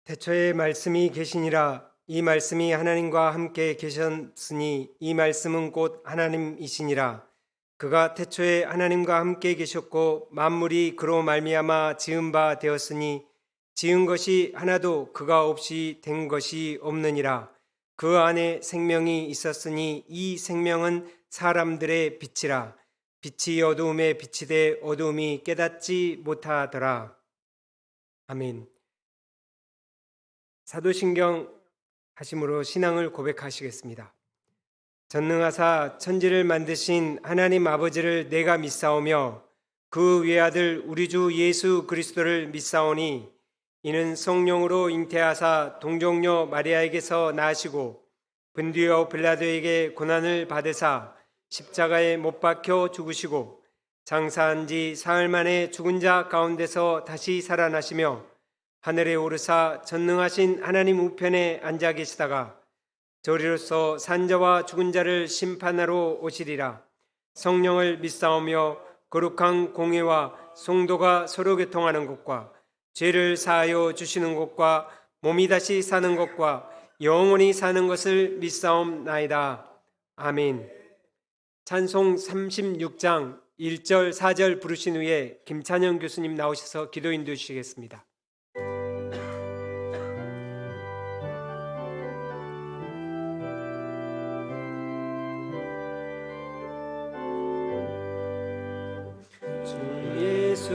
태초에 말씀이 계시니라. 이 말씀이 하나님과 함께 계셨으니 이 말씀은 곧 하나님이시니라. 그가 태초에 하나님과 함께 계셨고 만물이 그로 말미암아 지은 바 되었으니 지은 것이 하나도 그가 없이 된 것이 없느니라. 그 안에 생명이 있었으니 이 생명은 사람들의 빛이라. 빛이 어두움에 비치되 어두움이 깨닫지 못하더라. 아멘. 사도신경 하심으로 신앙을 고백하시겠습니다. 전능하사 천지를 만드신 하나님 아버지를 내가 믿사오며 그 외아들 우리 주 예수 그리스도를 믿사오니 이는 성령으로 잉태하사 동정녀 마리아에게서 나시고 본디오 빌라도에게 고난을 받으사 십자가에 못 박혀 죽으시고 장사한 지 사흘 만에 죽은 자 가운데서 다시 살아나시며 하늘에 오르사 전능하신 하나님 우편에 앉아 계시다가 저리로서 산자와 죽은 자를 심판하러 오시리라. 성령을 믿사오며 거룩한 공회와 성도가 서로 교통하는 것과 죄를 사하여 주시는 것과 몸이 다시 사는 것과 영원히 사는 것을 믿사옵나이다. 아멘. 찬송 36장 1절 4절 부르신 후에 김찬영 교수님 나오셔서 기도 인도해 주시겠습니다. 예수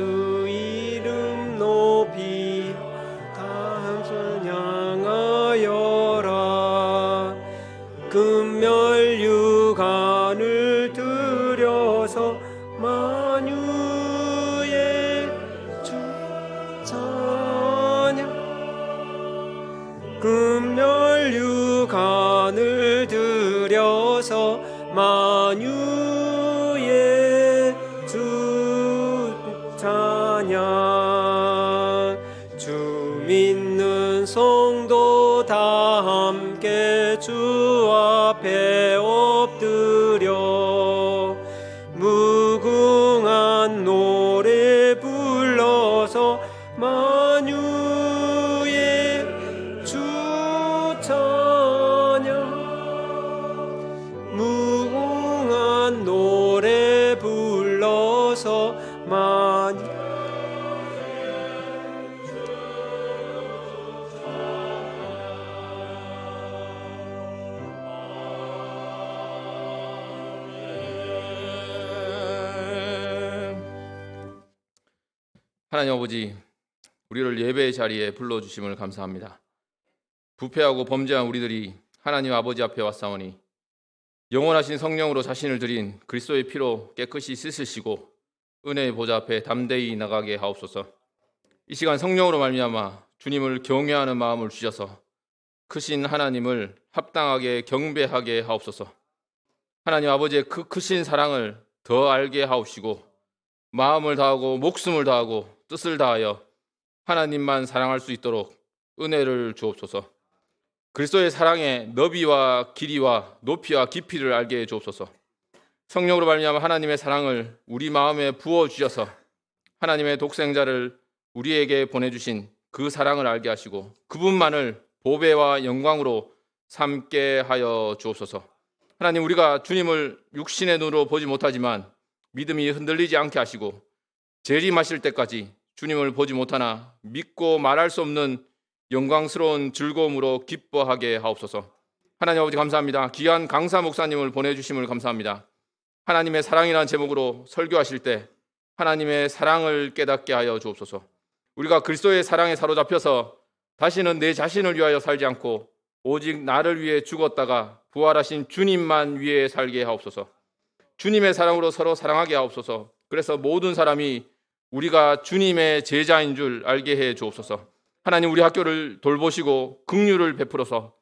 이름 높이 다 찬양하여라. 금멸 유관을 들여서 만유의 주 찬양. 금멸 유관을 들여서 만유의 주 찬양. 주 믿는 성도 다 함께 주 앞에 엎드려 무궁한 노래 불러서 만유의 주 찬양. 무궁한 노래 불러서 하나님 아버지, 우리를 예배의 자리에 불러주심을 감사합니다. 부패하고 범죄한 우리들이 하나님 아버지 앞에 왔사오니 영원하신 성령으로 자신을 드린 그리스도의 피로 깨끗이 씻으시고 은혜의 보좌 앞에 담대히 나가게 하옵소서. 이 시간 성령으로 말미암아 주님을 경외하는 마음을 주셔서 크신 하나님을 합당하게 경배하게 하옵소서. 하나님 아버지의 그 크신 사랑을 더 알게 하옵시고 마음을 다하고 목숨을 다하고 뜻을 다하여 하나님만 사랑할 수 있도록 은혜를 주옵소서. 그리스도의 사랑의 너비와 길이와 높이와 깊이를 알게 해 주옵소서. 성령으로 말미암아 하나님의 사랑을 우리 마음에 부어 주셔서 하나님의 독생자를 우리에게 보내주신 그 사랑을 알게 하시고 그분만을 보배와 영광으로 삼게 하여 주옵소서. 하나님, 우리가 주님을 육신의 눈으로 보지 못하지만 믿음이 흔들리지 않게 하시고 재림하실 때까지 주님을 보지 못하나 믿고 말할 수 없는 영광스러운 즐거움으로 기뻐하게 하옵소서. 하나님 아버지 감사합니다. 귀한 강사 목사님을 보내주심을 감사합니다. 하나님의 사랑이라는 제목으로 설교하실 때 하나님의 사랑을 깨닫게 하여 주옵소서. 우리가 그리스도의 사랑에 사로잡혀서 다시는 내 자신을 위하여 살지 않고 오직 나를 위해 죽었다가 부활하신 주님만 위해 살게 하옵소서. 주님의 사랑으로 서로 사랑하게 하옵소서. 그래서 모든 사람이 우리가 주님의 제자인 줄 알게 해 주옵소서. 하나님, 우리 학교를 돌보시고 긍휼을 베풀어서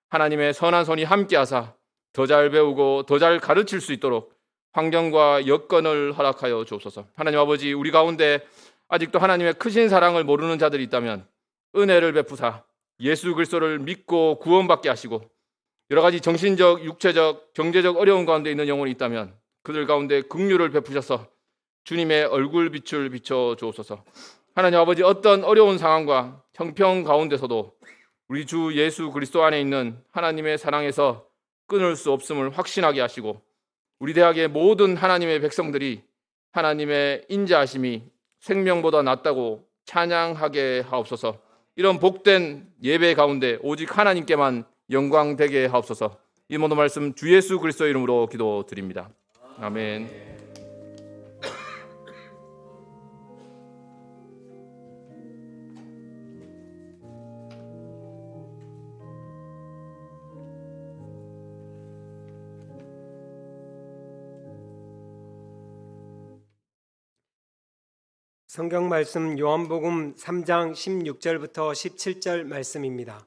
하나님의 선한 손이 함께하사 더 잘 배우고 더 잘 가르칠 수 있도록 환경과 여건을 허락하여 주옵소서. 하나님 아버지, 우리 가운데 아직도 하나님의 크신 사랑을 모르는 자들이 있다면 은혜를 베푸사 예수 그리스도를 믿고 구원받게 하시고 여러 가지 정신적, 육체적, 경제적 어려운 가운데 있는 영혼이 있다면 그들 가운데 긍휼을 베푸셔서 주님의 얼굴 빛을 비춰 주옵소서. 하나님 아버지, 어떤 어려운 상황과 형평 가운데서도 우리 주 예수 그리스도 안에 있는 하나님의 사랑에서 끊을 수 없음을 확신하게 하시고 우리 대학의 모든 하나님의 백성들이 하나님의 인자하심이 생명보다 낫다고 찬양하게 하옵소서. 이런 복된 예배 가운데 오직 하나님께만 영광 되게 하옵소서. 이 모든 말씀 주 예수 그리스도의 이름으로 기도드립니다. 아멘. 성경 말씀 요한복음 3장 16절부터 17절 말씀입니다.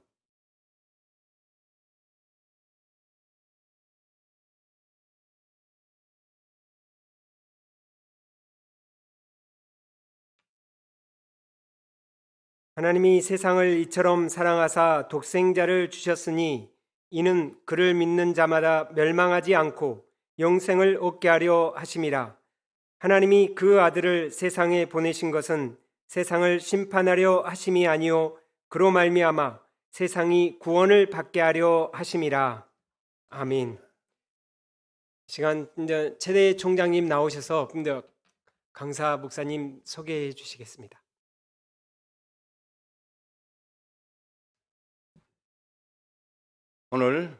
하나님이 세상을 이처럼 사랑하사 독생자를 주셨으니 이는 그를 믿는 자마다 멸망하지 않고 영생을 얻게 하려 하심이라. 하나님이 그 아들을 세상에 보내신 것은 세상을 심판하려 하심이 아니요 그로 말미암아 세상이 구원을 받게 하려 하심이라. 아멘. 시간 이제 최대 총장님 나오셔서 강사 목사님 소개해 주시겠습니다. 오늘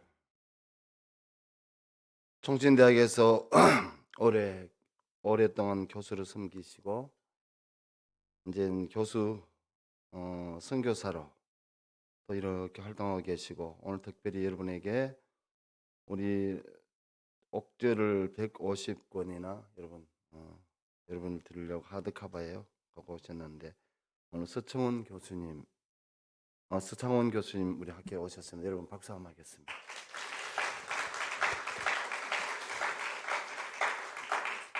총신대학에서 오랫동안 교수를 섬기시고 이제 교수 선교사로 또 이렇게 활동하고 계시고 오늘 특별히 여러분에게 우리 옥죄를 150권이나 여러분 들으려고 하드카바예요. 갖고 오셨는데 오늘 서창원 교수님 우리 학교에 오셨습니다. 여러분 박수 한번 하겠습니다.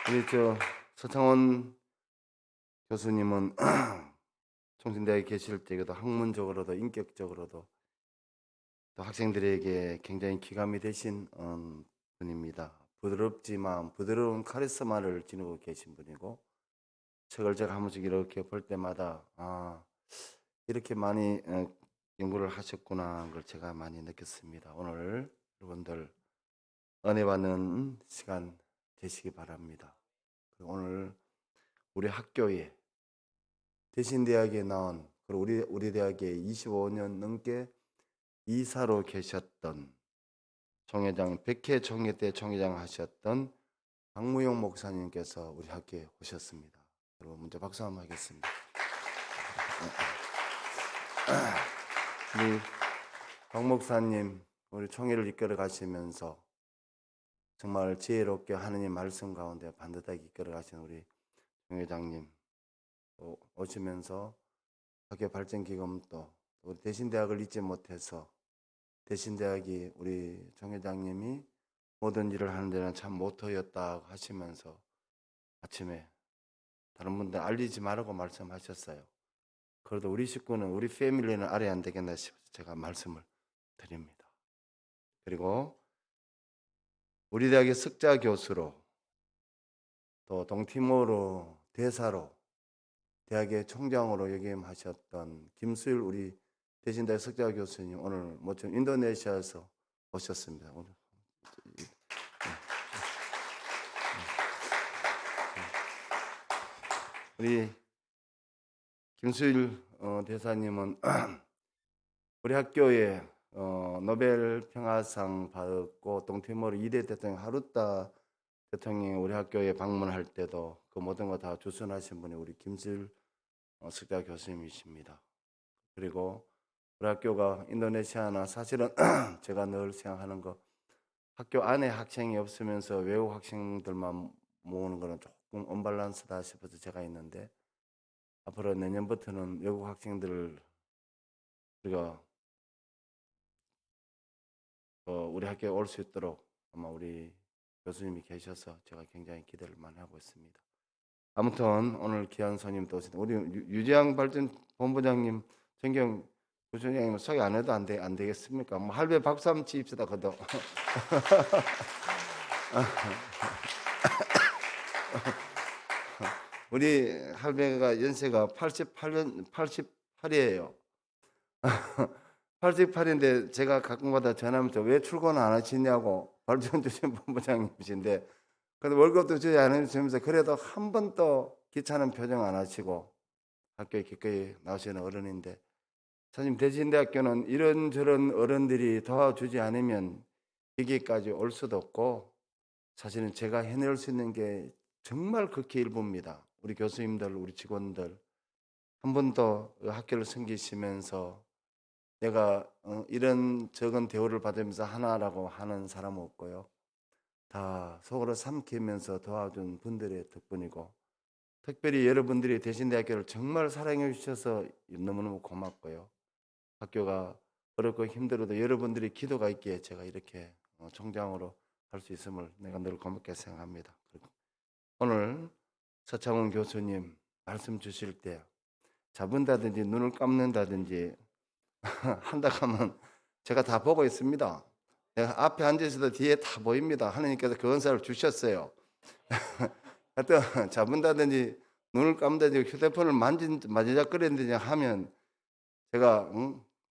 우리 서창원 교수님은 총신대학에 계실 때에도 학문적으로도 인격적으로도 또 학생들에게 굉장히 기감이 되신 분입니다. 부드럽지만 부드러운 카리스마를 지니고 계신 분이고 책을 제가 한 번씩 이렇게 볼 때마다 이렇게 많이 연구를 하셨구나 걸 제가 많이 느꼈습니다. 오늘 여러분들 은혜 받는 시간 되시기 바랍니다. 오늘 우리 학교에 대신대학에 나온 그리고 우리 대학에 25년 넘게 이사로 계셨던 총회장 백회 총회 때 총회장 하셨던 박무용 목사님께서 우리 학교에 오셨습니다. 여러분 먼저 박수 한번 하겠습니다. 우리 박 목사님 우리 총회를 이끌어 가시면서 정말 지혜롭게 하느님 말씀 가운데 반듯하게 이끌어 가신 우리 총회장님 오시면서 학교 발전기금도 우리 대신대학을 잊지 못해서 대신대학이 우리 총회장님이 모든 일을 하는 데는 참 모토였다고 하시면서 아침에 다른 분들 알리지 말라고 말씀하셨어요. 그래도 우리 식구는 우리 패밀리는 알아야 안 되겠나 싶어서 제가 말씀을 드립니다. 그리고 우리 대학의 석자 교수로 또 동티모르 대사로 대학의 총장으로 역임하셨던 김수일 우리 대신대학 석자 교수님 오늘 모처럼 인도네시아에서 오셨습니다. 오늘 우리 김수일 대사님은 우리 학교에 노벨 평화상 받았고 동티모르 2대 대통령 하루타 대통령이 우리 학교에 방문할 때도 그 모든 거 다 주선하신 분이 우리 김수일 석자 교수님이십니다. 그리고 우리 학교가 인도네시아나 사실은 제가 늘 생각하는 거 학교 안에 학생이 없으면서 외국 학생들만 모으는 거는 조금 언밸런스다 싶어서 제가 있는데 앞으로 내년부터는 외국 학생들을 우리가 우리 학교에 올 수 있도록 아마 우리 교수님이 계셔서 제가 굉장히 기대를 많이 하고 있습니다. 아무튼 오늘 귀한 손님 또 오셨습니다. 우리 유재양 발전 본부장님 전경 부총장님 소개 안 해도 안 되겠습니까? 뭐 할배 박수 한번 치입시다. 그도 우리 할배가 연세가 88이에요. 88인데 제가 가끔마다 전화하면서 왜 출근 안 하시냐고 발전주신 본부장님이신데 근데 월급도 주지 않으시면서 그래도 한 번도 귀찮은 표정 안 하시고 학교에 기꺼이 나오시는 어른인데 사실 대신대학교는 이런저런 어른들이 도와주지 않으면 여기까지 올 수도 없고 사실은 제가 해낼 수 있는 게 정말 극히 일부입니다. 우리 교수님들, 우리 직원들 한 번도 학교를 섬기시면서 내가 이런 적은 대우를 받으면서 하나라고 하는 사람은 없고요. 다 속으로 삼키면서 도와준 분들의 덕분이고 특별히 여러분들이 대신대학교를 정말 사랑해 주셔서 너무너무 고맙고요. 학교가 어렵고 힘들어도 여러분들이 기도가 있기에 제가 이렇게 총장으로 할 수 있음을 내가 늘 고맙게 생각합니다. 그리고 오늘 서창훈 교수님 말씀 주실 때 잡은다든지 눈을 감는다든지 한다 하면 제가 다 보고 있습니다. 내가 앞에 앉아 있어도 뒤에 다 보입니다. 하나님께서 그 은사를 주셨어요. 하여튼 잡은다든지 눈을 감다든지 휴대폰을 만지작거린다든지 하면 제가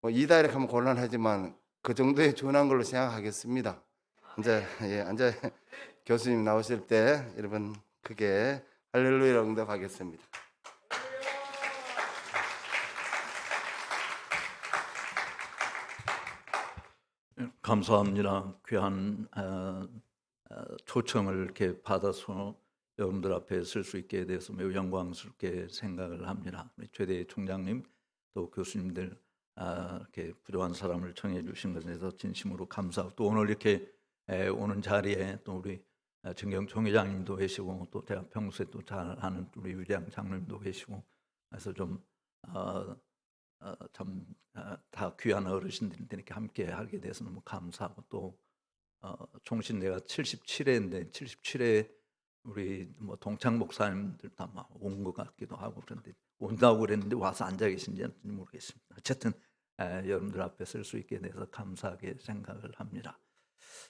뭐 이다이렉 하면 곤란하지만 그 정도에 준한 걸로 생각하겠습니다. 이제 앉아 교수님 나오실 때 여러분 크게 할렐루야 응답하겠습니다. 감사합니다. 귀한 초청을 이렇게 받아서 여러분들 앞에 쓸 수 있게 돼서 매우 영광스럽게 생각을 합니다. 우리 최대 총장님 또 교수님들 이렇게 부족한 사람을 청해 주신 것에 대해서 진심으로 감사하고 또 오늘 이렇게 오는 자리에 또 우리 정경 총회장님도 계시고 또 제가 평소에 또 잘 아는 우리 위대한 장로님도 계시고 그래서 좀 참 다 귀한 어르신들인데 이렇게 함께 하게 돼서 너무 감사하고 또 총신대가 77회인데 77회 우리 뭐 동창 목사님들 다 온 것 같기도 하고 그런데 온다고 그랬는데 와서 앉아 계신지는 모르겠습니다. 어쨌든 여러분들 앞에 쓸 수 있게 돼서 감사하게 생각을 합니다.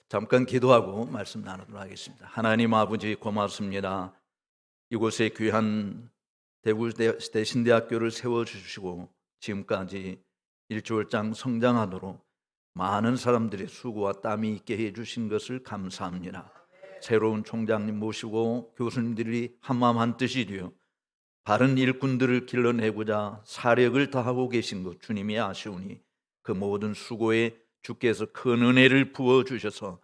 잠깐 기도하고 말씀 나누도록 하겠습니다. 하나님 아버지 고맙습니다. 이곳에 귀한 대구 대신대학교를 세워주시고 지금까지 일주일장 성장하도록 많은 사람들의 수고와 땀이 있게 해주신 것을 감사합니다. 새로운 총장님 모시고 교수님들이 한마음 한뜻이 되어 바른 일꾼들을 길러내고자 사력을 다하고 계신 것 주님이 아시오니 그 모든 수고에 주께서 큰 은혜를 부어주셔서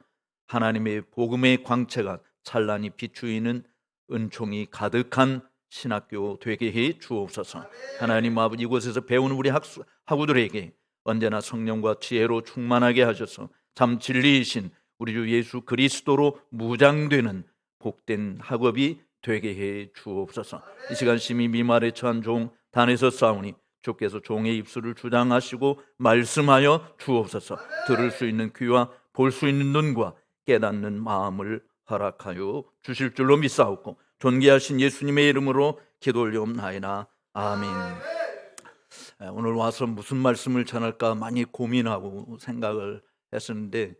하나님의 복음의 광채가 찬란히 비추이는 은총이 가득한 신학교 되게 해 주옵소서. 하나님 아버지 이곳에서 배우는 우리 학우들에게 언제나 성령과 지혜로 충만하게 하셔서 참 진리이신 우리 주 예수 그리스도로 무장되는 복된 학업이 되게 해 주옵소서. 이 시간 심히 미말에 처한 종 단에서 싸우니 주께서 종의 입술을 주장하시고 말씀하여 주옵소서. 들을 수 있는 귀와 볼 수 있는 눈과 깨닫는 마음을 허락하여 주실 줄로 믿사옵고 존귀하신 예수님의 이름으로 기도 올리옵나이다. 아멘. 오늘 와서 무슨 말씀을 전할까 많이 고민하고 생각을 했었는데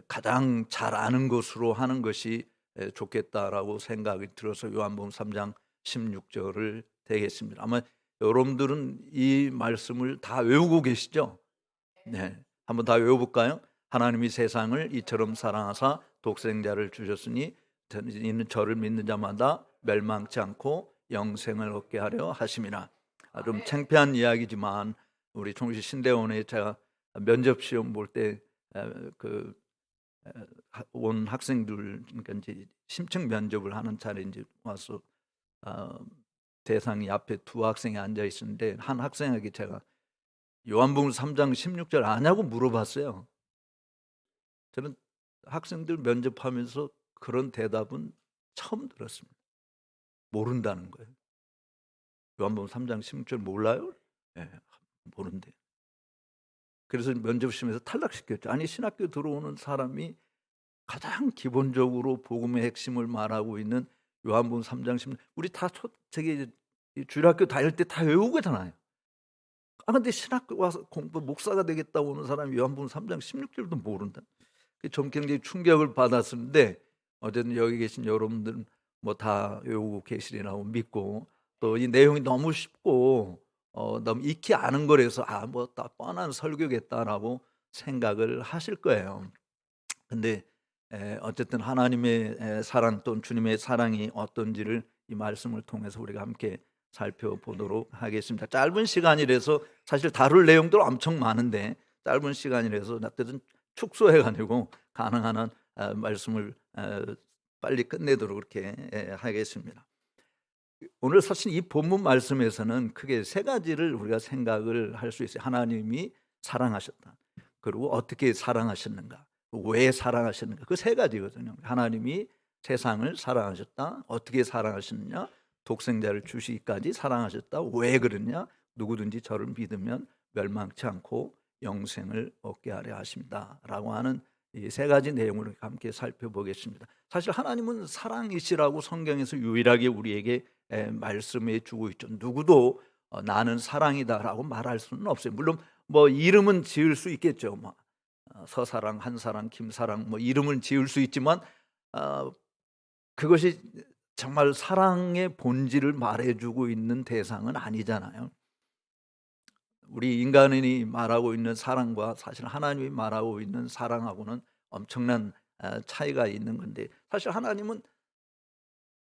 가장 잘 아는 것으로 하는 것이 좋겠다라고 생각이 들어서 요한복음 3장 16절을 대겠습니다. 아마 여러분들은 이 말씀을 다 외우고 계시죠? 네, 한번 다 외워볼까요? 하나님이 세상을 이처럼 사랑하사 독생자를 주셨으니 이는 저를 믿는 자마다 멸망치 않고 영생을 얻게 하려 하심이라. 좀 창피한 이야기지만 우리 총시 신대원에 제가 면접 시험 볼 때 온 학생들 그러니까 이제 심층 면접을 하는 차례 이제 와서 대상이 앞에 두 학생이 앉아 있었는데 한 학생에게 제가 요한복음 3장 16절 아냐고 물어봤어요. 저는 학생들 면접하면서 그런 대답은 처음 들었습니다. 모른다는 거예요. 요한복음 3장 16절 몰라요? 네, 모른대요. 그래서 면접시험에서 탈락시켰죠. 아니 신학교 들어오는 사람이 가장 기본적으로 복음의 핵심을 말하고 있는 요한복음 3장 16절 우리 다 주일학교 다닐 때 다 외우잖아요. 근데 신학교 와서 공부 목사가 되겠다고 오는 사람이 요한복음 3장 16절도 모른다. 좀 굉장히 충격을 받았는데 어쨌든 여기 계신 여러분들은 뭐 다 외우고 계시리라고 믿고 또 이 내용이 너무 쉽고 너무 익히 아는 거라서 뭐 다 뻔한 설교겠다라고 생각을 하실 거예요. 근데 어쨌든 하나님의 사랑 또는 주님의 사랑이 어떤지를 이 말씀을 통해서 우리가 함께 살펴보도록 하겠습니다. 짧은 시간이라서 사실 다룰 내용도 엄청 많은데 짧은 시간이라서 어쨌든 축소해 가지고 가능한 한 말씀을 빨리 끝내도록 그렇게 하겠습니다. 오늘 사실 이 본문 말씀에서는 크게 세 가지를 우리가 생각을 할 수 있어요. 하나님이 사랑하셨다. 그리고 어떻게 사랑하셨는가? 왜 사랑하셨는가? 그 세 가지거든요. 하나님이 세상을 사랑하셨다. 어떻게 사랑하셨느냐? 독생자를 주시기까지 사랑하셨다. 왜 그러냐? 누구든지 저를 믿으면 멸망치 않고 영생을 얻게 하려 하십니다라고 하는 이 세 가지 내용을 함께 살펴보겠습니다. 사실 하나님은 사랑이시라고 성경에서 유일하게 우리에게 말씀해 주고 있죠. 누구도 나는 사랑이다라고 말할 수는 없어요. 물론 뭐 이름은 지을 수 있겠죠. 뭐 서사랑, 한사랑, 김사랑 뭐 이름은 지을 수 있지만 그것이 정말 사랑의 본질을 말해주고 있는 대상은 아니잖아요. 우리 인간이 말하고 있는 사랑과 사실 하나님이 말하고 있는 사랑하고는 엄청난 차이가 있는 건데 사실 하나님은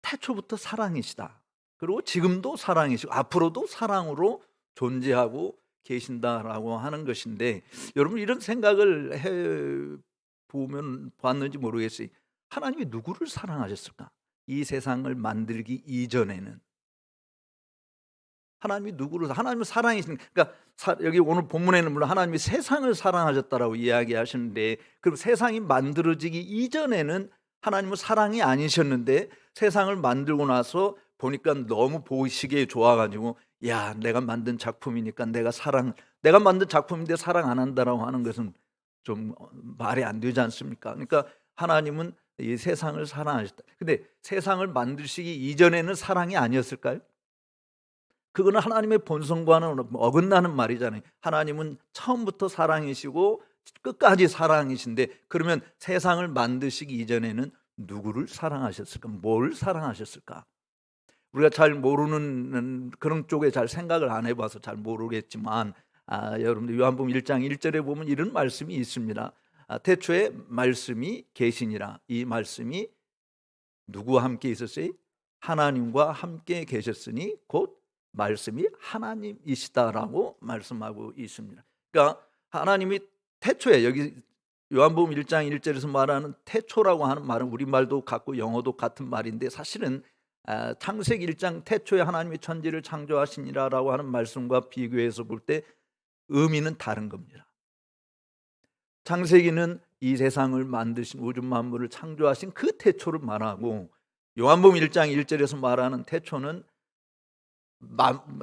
태초부터 사랑이시다. 그리고 지금도 사랑이시고 앞으로도 사랑으로 존재하고 계신다라고 하는 것인데 여러분 이런 생각을 해 보면 봤는지 모르겠어요. 하나님이 누구를 사랑하셨을까? 이 세상을 만들기 이전에는 하나님이 누구를 하나님은 사랑이시니까 그러니까 여기 오늘 본문에는 물론 하나님이 세상을 사랑하셨다라고 이야기하시는데 그럼 세상이 만들어지기 이전에는 하나님은 사랑이 아니셨는데 세상을 만들고 나서 보니까 너무 보시기에 좋아가지고 야 내가 만든 작품이니까 내가 만든 작품인데 사랑 안 한다라고 하는 것은 좀 말이 안 되지 않습니까? 그러니까 하나님은 이 세상을 사랑하셨다. 근데 세상을 만드시기 이전에는 사랑이 아니었을까요? 그거는 하나님의 본성과는 어긋나는 말이잖아요. 하나님은 처음부터 사랑이시고 끝까지 사랑이신데 그러면 세상을 만드시기 이전에는 누구를 사랑하셨을까? 뭘 사랑하셨을까? 우리가 잘 모르는 그런 쪽에 잘 생각을 안 해봐서 잘 모르겠지만 여러분들 요한복음 1장 1절에 보면 이런 말씀이 있습니다. 태초에 말씀이 계시니라. 이 말씀이 누구와 함께 있었어요? 하나님과 함께 계셨으니 곧 말씀이 하나님이시다라고 말씀하고 있습니다. 그러니까 하나님이 태초에 여기 요한복음 1장 1절에서 말하는 태초라고 하는 말은 우리말도 같고 영어도 같은 말인데 사실은 창세기 1장 태초에 하나님이 천지를 창조하시니라라고 하는 말씀과 비교해서 볼 때 의미는 다른 겁니다. 창세기는 이 세상을 만드신 우주 만물을 창조하신 그 태초를 말하고 요한복음 1장 1절에서 말하는 태초는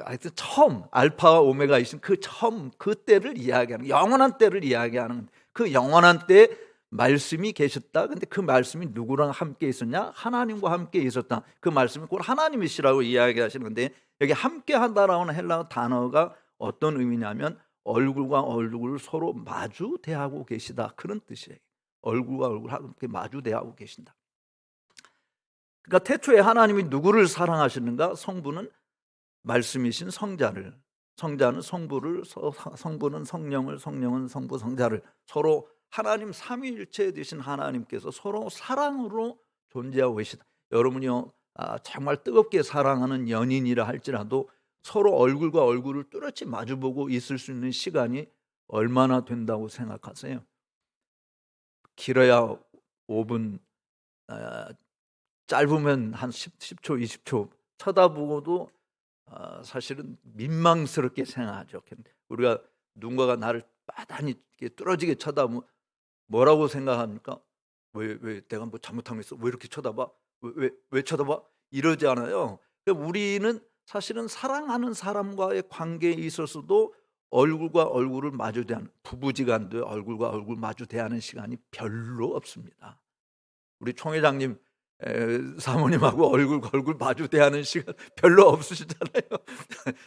하여튼 처음 알파와 오메가이신 그 처음 그 때를 이야기하는 영원한 때를 이야기하는 그 영원한 때 말씀이 계셨다. 근데 그 말씀이 누구랑 함께 있었냐? 하나님과 함께 있었다. 그 말씀이 곧 하나님이시라고 이야기하시는 건데 여기 함께 한다라는 헬라어 단어가 어떤 의미냐면 얼굴과 얼굴을 서로 마주 대하고 계시다. 그런 뜻이에요. 얼굴과 얼굴 함께 마주 대하고 계신다. 그러니까 태초에 하나님이 누구를 사랑하시는가? 성부는 말씀이신 성자를, 성자는 성부를, 성부는 성령을, 성령은 성부 성자를 서로 하나님 삼위일체 되신 하나님께서 서로 사랑으로 존재하고 계시다. 여러분이요 정말 뜨겁게 사랑하는 연인이라 할지라도 서로 얼굴과 얼굴을 뚜렷이 마주보고 있을 수 있는 시간이 얼마나 된다고 생각하세요? 길어야 5분, 짧으면 한 10초, 20초 쳐다보고도 사실은 민망스럽게 생각하죠. 우리가 누군가가 나를 빠단히 뚫어지게 쳐다보면 뭐라고 생각합니까? 왜 내가 뭐 잘못한 거 있어? 왜 이렇게 쳐다봐? 왜 쳐다봐? 이러지 않아요. 그러니까 우리는 사실은 사랑하는 사람과의 관계에 있어서도 얼굴과 얼굴을 마주 대하는 부부지간도 얼굴과 얼굴 마주 대하는 시간이 별로 없습니다. 우리 총회장님 사모님하고 얼굴과 얼굴 마주 대하는 시간 별로 없으시잖아요.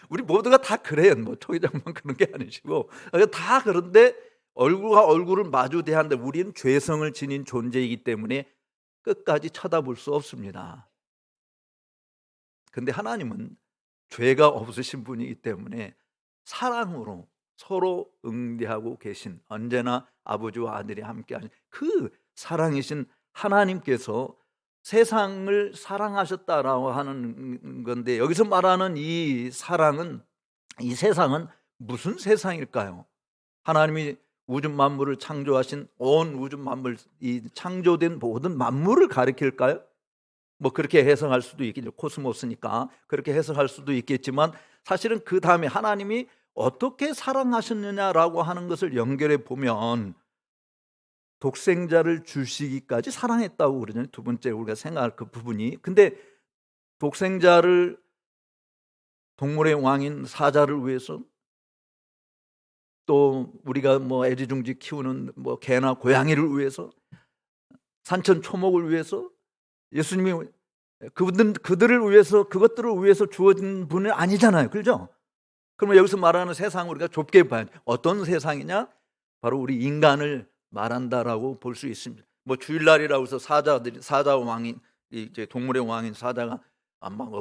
우리 모두가 다 그래요. 뭐 총회장만 그런 게 아니시고 다 그런데 얼굴과 얼굴을 마주 대하는데 우리는 죄성을 지닌 존재이기 때문에 끝까지 쳐다볼 수 없습니다. 근데 하나님은 죄가 없으신 분이기 때문에 사랑으로 서로 응대하고 계신, 언제나 아버지와 아들이 함께하는 그 사랑이신 하나님께서 세상을 사랑하셨다라고 하는 건데, 여기서 말하는 이 사랑은, 이 세상은 무슨 세상일까요? 하나님이 우주 만물을 창조하신 온 우주 만물, 이 창조된 모든 만물을 가리킬까요? 뭐 그렇게 해석할 수도 있겠죠. 코스모스니까 그렇게 해석할 수도 있겠지만, 사실은 그 다음에 하나님이 어떻게 사랑하셨느냐라고 하는 것을 연결해 보면 독생자를 주시기까지 사랑했다고 그러잖아요. 두 번째 우리가 생각할 그 부분이. 근데 독생자를, 동물의 왕인 사자를 위해서, 또 우리가 뭐 애지중지 키우는 뭐 개나 고양이를 위해서, 산천 초목을 위해서, 예수님이 그들을 위해서, 그것들을 위해서 주어진 분은 아니잖아요. 그렇죠? 그러면 여기서 말하는 세상, 우리가 좁게 봐야 돼. 어떤 세상이냐? 바로 우리 인간을 말한다라고 볼 수 있습니다. 뭐 주일날이라고 해서 사자 왕인, 이제 동물의 왕인 사자가 막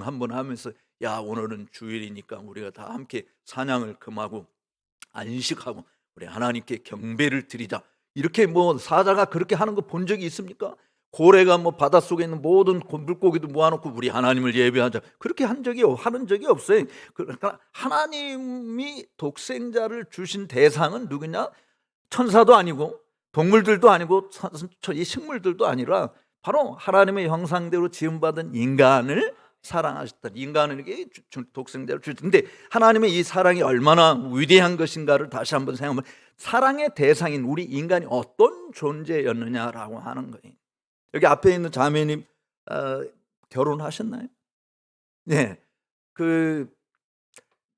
한번 하면서, 야, 오늘은 주일이니까 우리가 다 함께 사냥을 금하고 안식하고 우리 하나님께 경배를 드리자, 이렇게 뭐 사자가 그렇게 하는 거 본 적이 있습니까? 고래가 뭐 바닷속에 있는 모든 물고기도 모아놓고 우리 하나님을 예배하자, 그렇게 하는 적이 없어요. 그러니까 하나님이 독생자를 주신 대상은 누구냐? 천사도 아니고 동물들도 아니고 이 식물들도 아니라 바로 하나님의 형상대로 지음받은 인간을 사랑하셨다. 인간에게 독생자를 주셨는데, 하나님의 이 사랑이 얼마나 위대한 것인가를 다시 한번 생각하면, 사랑의 대상인 우리 인간이 어떤 존재였느냐라고 하는 거예요. 여기 앞에 있는 자매님 결혼하셨나요? 네, 그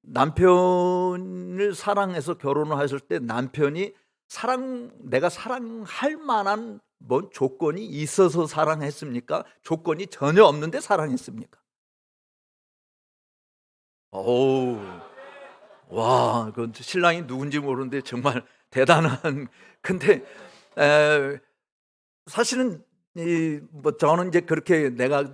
남편을 사랑해서 결혼을 하실 때 남편이 내가 사랑할 만한 뭔 조건이 있어서 사랑했습니까? 조건이 전혀 없는데 사랑했습니까? 오, 와, 그 신랑이 누군지 모르는데 정말 대단한. 근데 사실은 뭐 저는 이제 그렇게 내가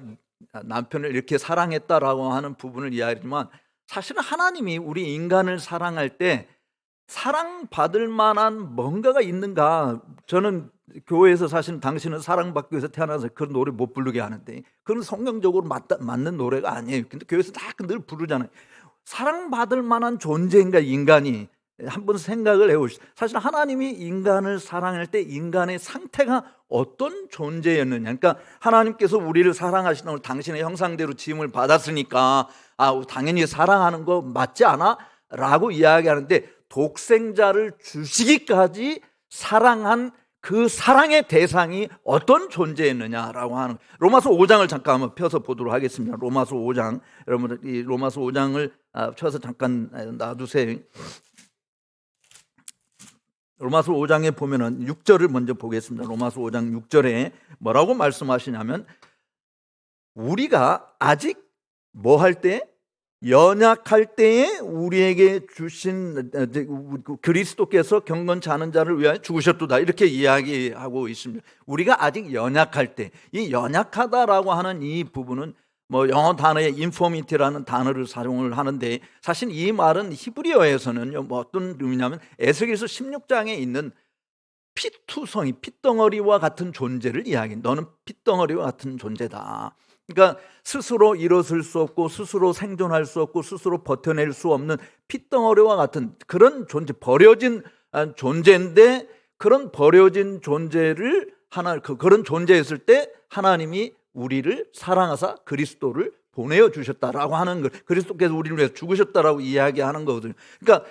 남편을 이렇게 사랑했다라고 하는 부분을 이야기하지만, 사실은 하나님이 우리 인간을 사랑할 때 사랑받을 만한 뭔가가 있는가. 저는 교회에서 사실 당신은 사랑받기 위해서 태어나서 그런 노래 못 부르게 하는데, 그건 성경적으로 맞는 노래가 아니에요. 근데 교회에서 늘 부르잖아요. 사랑받을 만한 존재인가 인간이. 한번 생각을 해보시죠. 사실 하나님이 인간을 사랑할 때 인간의 상태가 어떤 존재였느냐. 그러니까 하나님께서 우리를 사랑하시는, 당신의 형상대로 지음을 받았으니까 당연히 사랑하는 거 맞지 않아? 라고 이야기하는데, 독생자를 주시기까지 사랑한 그 사랑의 대상이 어떤 존재였느냐라고 하는, 로마서 5장을 잠깐 한번 펴서 보도록 하겠습니다. 로마서 5장, 여러분 이 로마서 5장을 펴서 잠깐 놔두세요. 로마서 5장에 보면은 6절을 먼저 보겠습니다. 로마서 5장 6절에 뭐라고 말씀하시냐면, 우리가 아직 뭐 할 때? 연약할 때에 우리에게 주신 그리스도께서 경건치 않은 자를 위하여 죽으셨도다, 이렇게 이야기하고 있습니다. 우리가 아직 연약할 때, 이 연약하다라고 하는 이 부분은 뭐 영어 단어에 infirmity라는 단어를 사용을 하는데, 사실 이 말은 히브리어에서는요, 뭐 어떤 의미냐면 에스겔서 16장에 있는 피투성이, 핏덩어리와 같은 존재를 이야기해. 너는 핏덩어리와 같은 존재다. 그러니까 스스로 일어설 수 없고, 스스로 생존할 수 없고, 스스로 버텨낼 수 없는 핏덩어리와 같은 그런 존재, 버려진 존재인데, 그런 버려진 존재를 그런 존재였을 때 하나님이 우리를 사랑하사 그리스도를 보내어 주셨다라고 하는 걸, 그리스도께서 우리를 위해서 죽으셨다라고 이야기하는 거거든요. 그러니까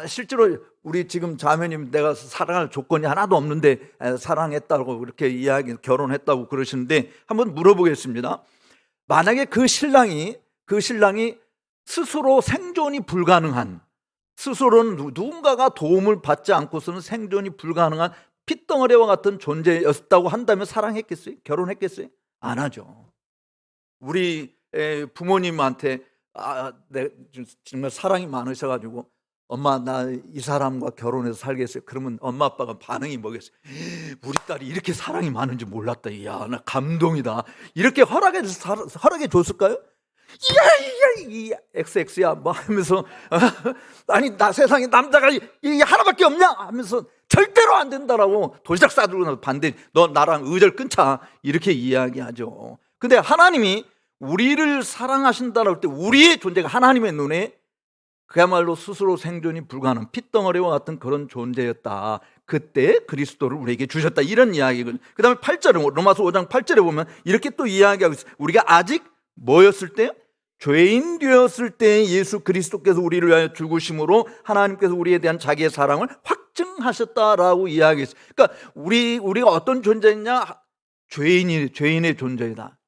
실제로 우리 지금 자매님, 내가 사랑할 조건이 하나도 없는데 사랑했다고 그렇게 결혼했다고 그러시는데, 한번 물어보겠습니다. 만약에 그 신랑이 스스로 생존이 불가능한, 스스로는 누군가가 도움을 받지 않고서는 생존이 불가능한 핏덩어리와 같은 존재였다고 한다면 사랑했겠어요? 결혼했겠어요? 안 하죠. 우리 부모님한테 정말 사랑이 많으셔가지고, 엄마 나 이 사람과 결혼해서 살겠어요. 그러면 엄마 아빠가 반응이 뭐겠어요? 우리 딸이 이렇게 사랑이 많은지 몰랐다. 이야, 나 감동이다. 이렇게 허락해 줬을까요? 이 XX야 뭐 하면서 아니 나 세상에 남자가 이 하나밖에 없냐 하면서 절대로 안 된다라고 도시락 싸들고 나서 반대, 너 나랑 의절 끊자 이렇게 이야기하죠. 근데 하나님이 우리를 사랑하신다라고 할 때 우리의 존재가 하나님의 눈에 그야말로 스스로 생존이 불가능한 핏덩어리와 같은 그런 존재였다. 그때 그리스도를 우리에게 주셨다, 이런 이야기거든요. 그 다음에 8절에 로마서 5장 8절에 보면 이렇게 또 이야기하고 있어요. 우리가 아직 뭐였을 때? 죄인 되었을 때 예수 그리스도께서 우리를 위하여 죽으심으로 하나님께서 우리에 대한 자기의 사랑을 확증하셨다라고 이야기했어요. 그러니까 우리가 어떤 존재냐? 죄인의 존재이다.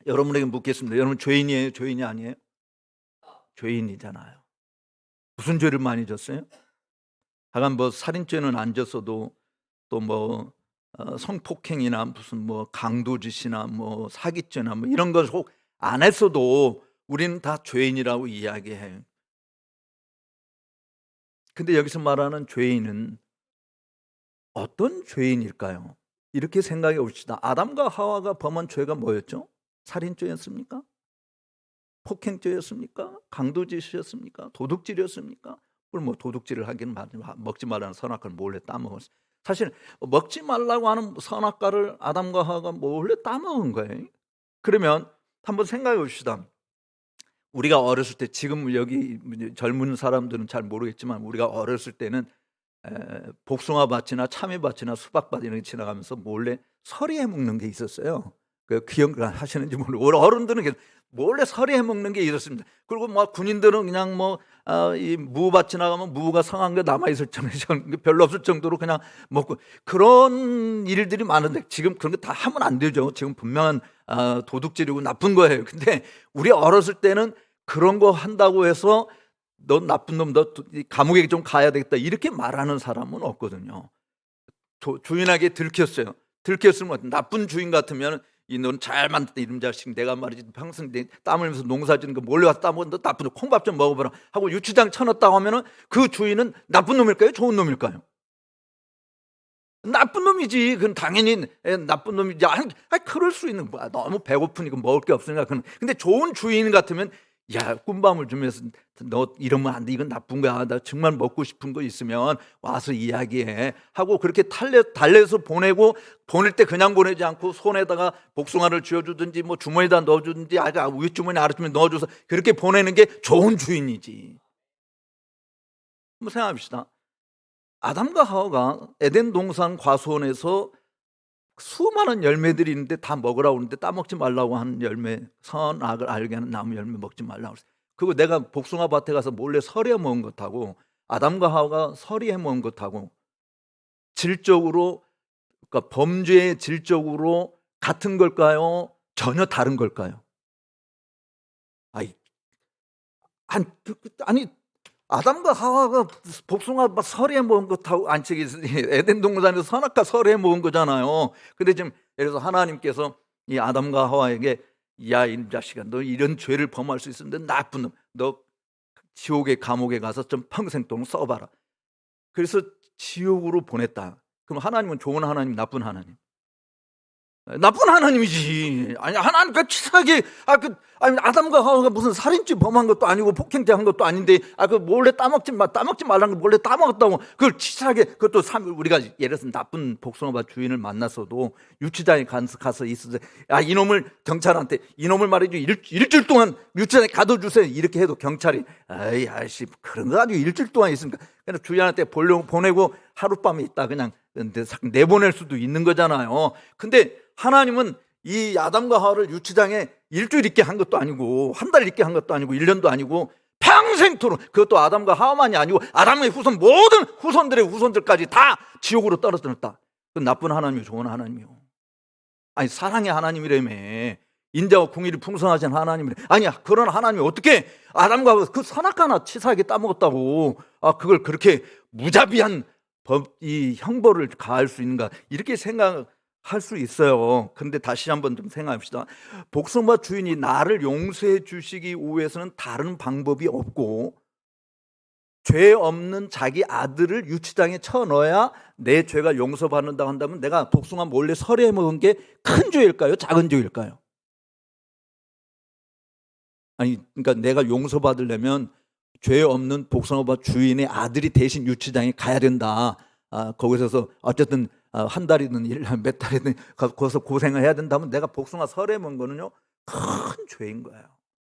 여러분에게 묻겠습니다. 여러분 죄인이에요? 죄인이 아니에요? 죄인이잖아요. 무슨 죄를 많이 졌어요? 하간 뭐 살인죄는 안 졌어도 또 뭐 성폭행이나 무슨 뭐 강도짓이나 뭐 사기죄나 뭐 이런 걸 혹 안 했어도 우리는 다 죄인이라고 이야기해요. 근데 여기서 말하는 죄인은 어떤 죄인일까요? 이렇게 생각해 봅시다. 아담과 하와가 범한 죄가 뭐였죠? 살인죄였습니까? 폭행죄였습니까? 강도짓이었습니까? 도둑질이었습니까? 뭐 도둑질을 하긴 먹지 말라는 선악과를 몰래 따먹었어요. 사실 먹지 말라고 하는 선악과를 아담과 하와가 몰래 따먹은 거예요. 그러면 한번 생각해 봅시다. 우리가 어렸을 때, 지금 여기 젊은 사람들은 잘 모르겠지만 우리가 어렸을 때는 복숭아 밭이나 참외 밭이나 수박밭 이런 게 지나가면서 몰래 서리해 먹는 게 있었어요. 그 기억하시는지 모르고 어른들은 몰래 서리해 먹는 게 있었습니다. 그리고 뭐 군인들은 그냥 이 무밭 지나가면 무가 상한 게 남아 있을 정도로 별로 없을 정도로 그냥 먹고, 그런 일들이 많은데 지금 그런 거 다 하면 안 되죠. 지금 분명한 도둑질이고 나쁜 거예요. 근데 우리 어렸을 때는 그런 거 한다고 해서 너 나쁜 놈, 너 감옥에 좀 가야 되겠다 이렇게 말하는 사람은 없거든요. 주인에게 들켰어요. 들켰으면 나쁜 주인 같으면 이 넌 잘 만났다 이런 자식, 내가 말이지 평생 땀 흘리면서 농사 짓는 거 몰래 와서 따먹은 너 나쁜 놈, 콩밥 좀 먹어보라 하고 유치장 쳐넣었다고 하면은 그 주인은 나쁜 놈일까요? 좋은 놈일까요? 나쁜 놈이지. 그건 당연히 나쁜 놈이지. 아니 그럴 수 있는 거야. 너무 배고프니까 먹을 게 없으니까. 근데 좋은 주인 같으면 야, 꿀밤을 주면서 너 이러면 안 돼, 이건 나쁜 거야, 나 정말 먹고 싶은 거 있으면 와서 이야기해 하고 그렇게 달래서 보낼 때 그냥 보내지 않고 손에다가 복숭아를 쥐어주든지 뭐 주머니에다 넣어주든지 윗주머니 아랫주머니 넣어줘서 그렇게 보내는 게 좋은 주인이지. 한번 생각합시다. 아담과 하와가 에덴 동산 과수원에서 수많은 열매들이 있는데 다 먹으라고 하는데 따먹지 말라고 하는 열매, 선악을 알게 하는 나무 열매 먹지 말라고 했어요. 그리고 내가 복숭아 밭에 가서 몰래 서리해 먹은 것하고 아담과 하와가 서리해 먹은 것하고 질적으로, 그러니까 범죄의 질적으로 같은 걸까요? 전혀 다른 걸까요? 아니 아담과 하와가 복숭아 서리해 먹은 것하고 에덴 동산에서 선악과 서리해 먹은 거잖아요. 근데 지금 예를 들어서 하나님께서 이 아담과 하와에게 야, 이 자식아, 너 이런 죄를 범할 수 있었는데 나쁜 놈, 너 지옥의 감옥에 가서 좀 평생 동안 써봐라. 그래서 지옥으로 보냈다. 그럼 하나님은 좋은 하나님, 나쁜 하나님? 나쁜 하나님이지. 아니 하나님과 치사하게 아니 아담과 하와가 무슨 살인죄 범한 것도 아니고 폭행죄 한 것도 아닌데 그 몰래 따먹지 말라는 걸 몰래 따먹었다고 그걸 치사하게, 그것도 우리가 예를 들어서 나쁜 복숭아밭 주인을 만났어도 유치장에 가서 있어서 이놈을 경찰한테 이놈을 말이죠 일주일 동안 유치장에 가둬주세요 이렇게 해도 경찰이 아이씨 그런 거 가지고 일주일 동안 있으니까 그냥 주인한테 보내고 하룻밤에 있다 그냥 내보낼 수도 있는 거잖아요. 근데 하나님은 이 아담과 하와를 유치장에 일주일 있게 한 것도 아니고 한 달 있게 한 것도 아니고 1년도 아니고 평생토록, 그것도 아담과 하와만이 아니고 아담의 후손 모든 후손들의 후손들까지 다 지옥으로 떨어졌다. 그 나쁜 하나님이요, 좋은 하나님이요? 아니 사랑의 하나님이라며, 인자와 공의를 풍성하신 하나님이래. 아니야, 그런 하나님이 어떻게 아담과 하와 그 선악과 하나 치사하게 따먹었다고 그걸 그렇게 무자비한 이 형벌을 가할 수 있는가, 이렇게 생각할 수 있어요. 그런데 다시 한번 좀 생각합시다. 복숭아 주인이 나를 용서해 주시기 위해서는 다른 방법이 없고 죄 없는 자기 아들을 유치장에 쳐넣어야 내 죄가 용서받는다고 한다면 내가 복숭아 몰래 서리해 먹은 게 큰 죄일까요? 작은 죄일까요? 아니 그러니까 내가 용서받으려면 죄 없는 복숭아밭 주인의 아들이 대신 유치장에 가야 된다. 거기서 어쨌든 한 달이든 1년 몇 달이든 거기서 고생을 해야 된다면 내가 복숭아 설에 먹은 거는요 큰 죄인 거예요.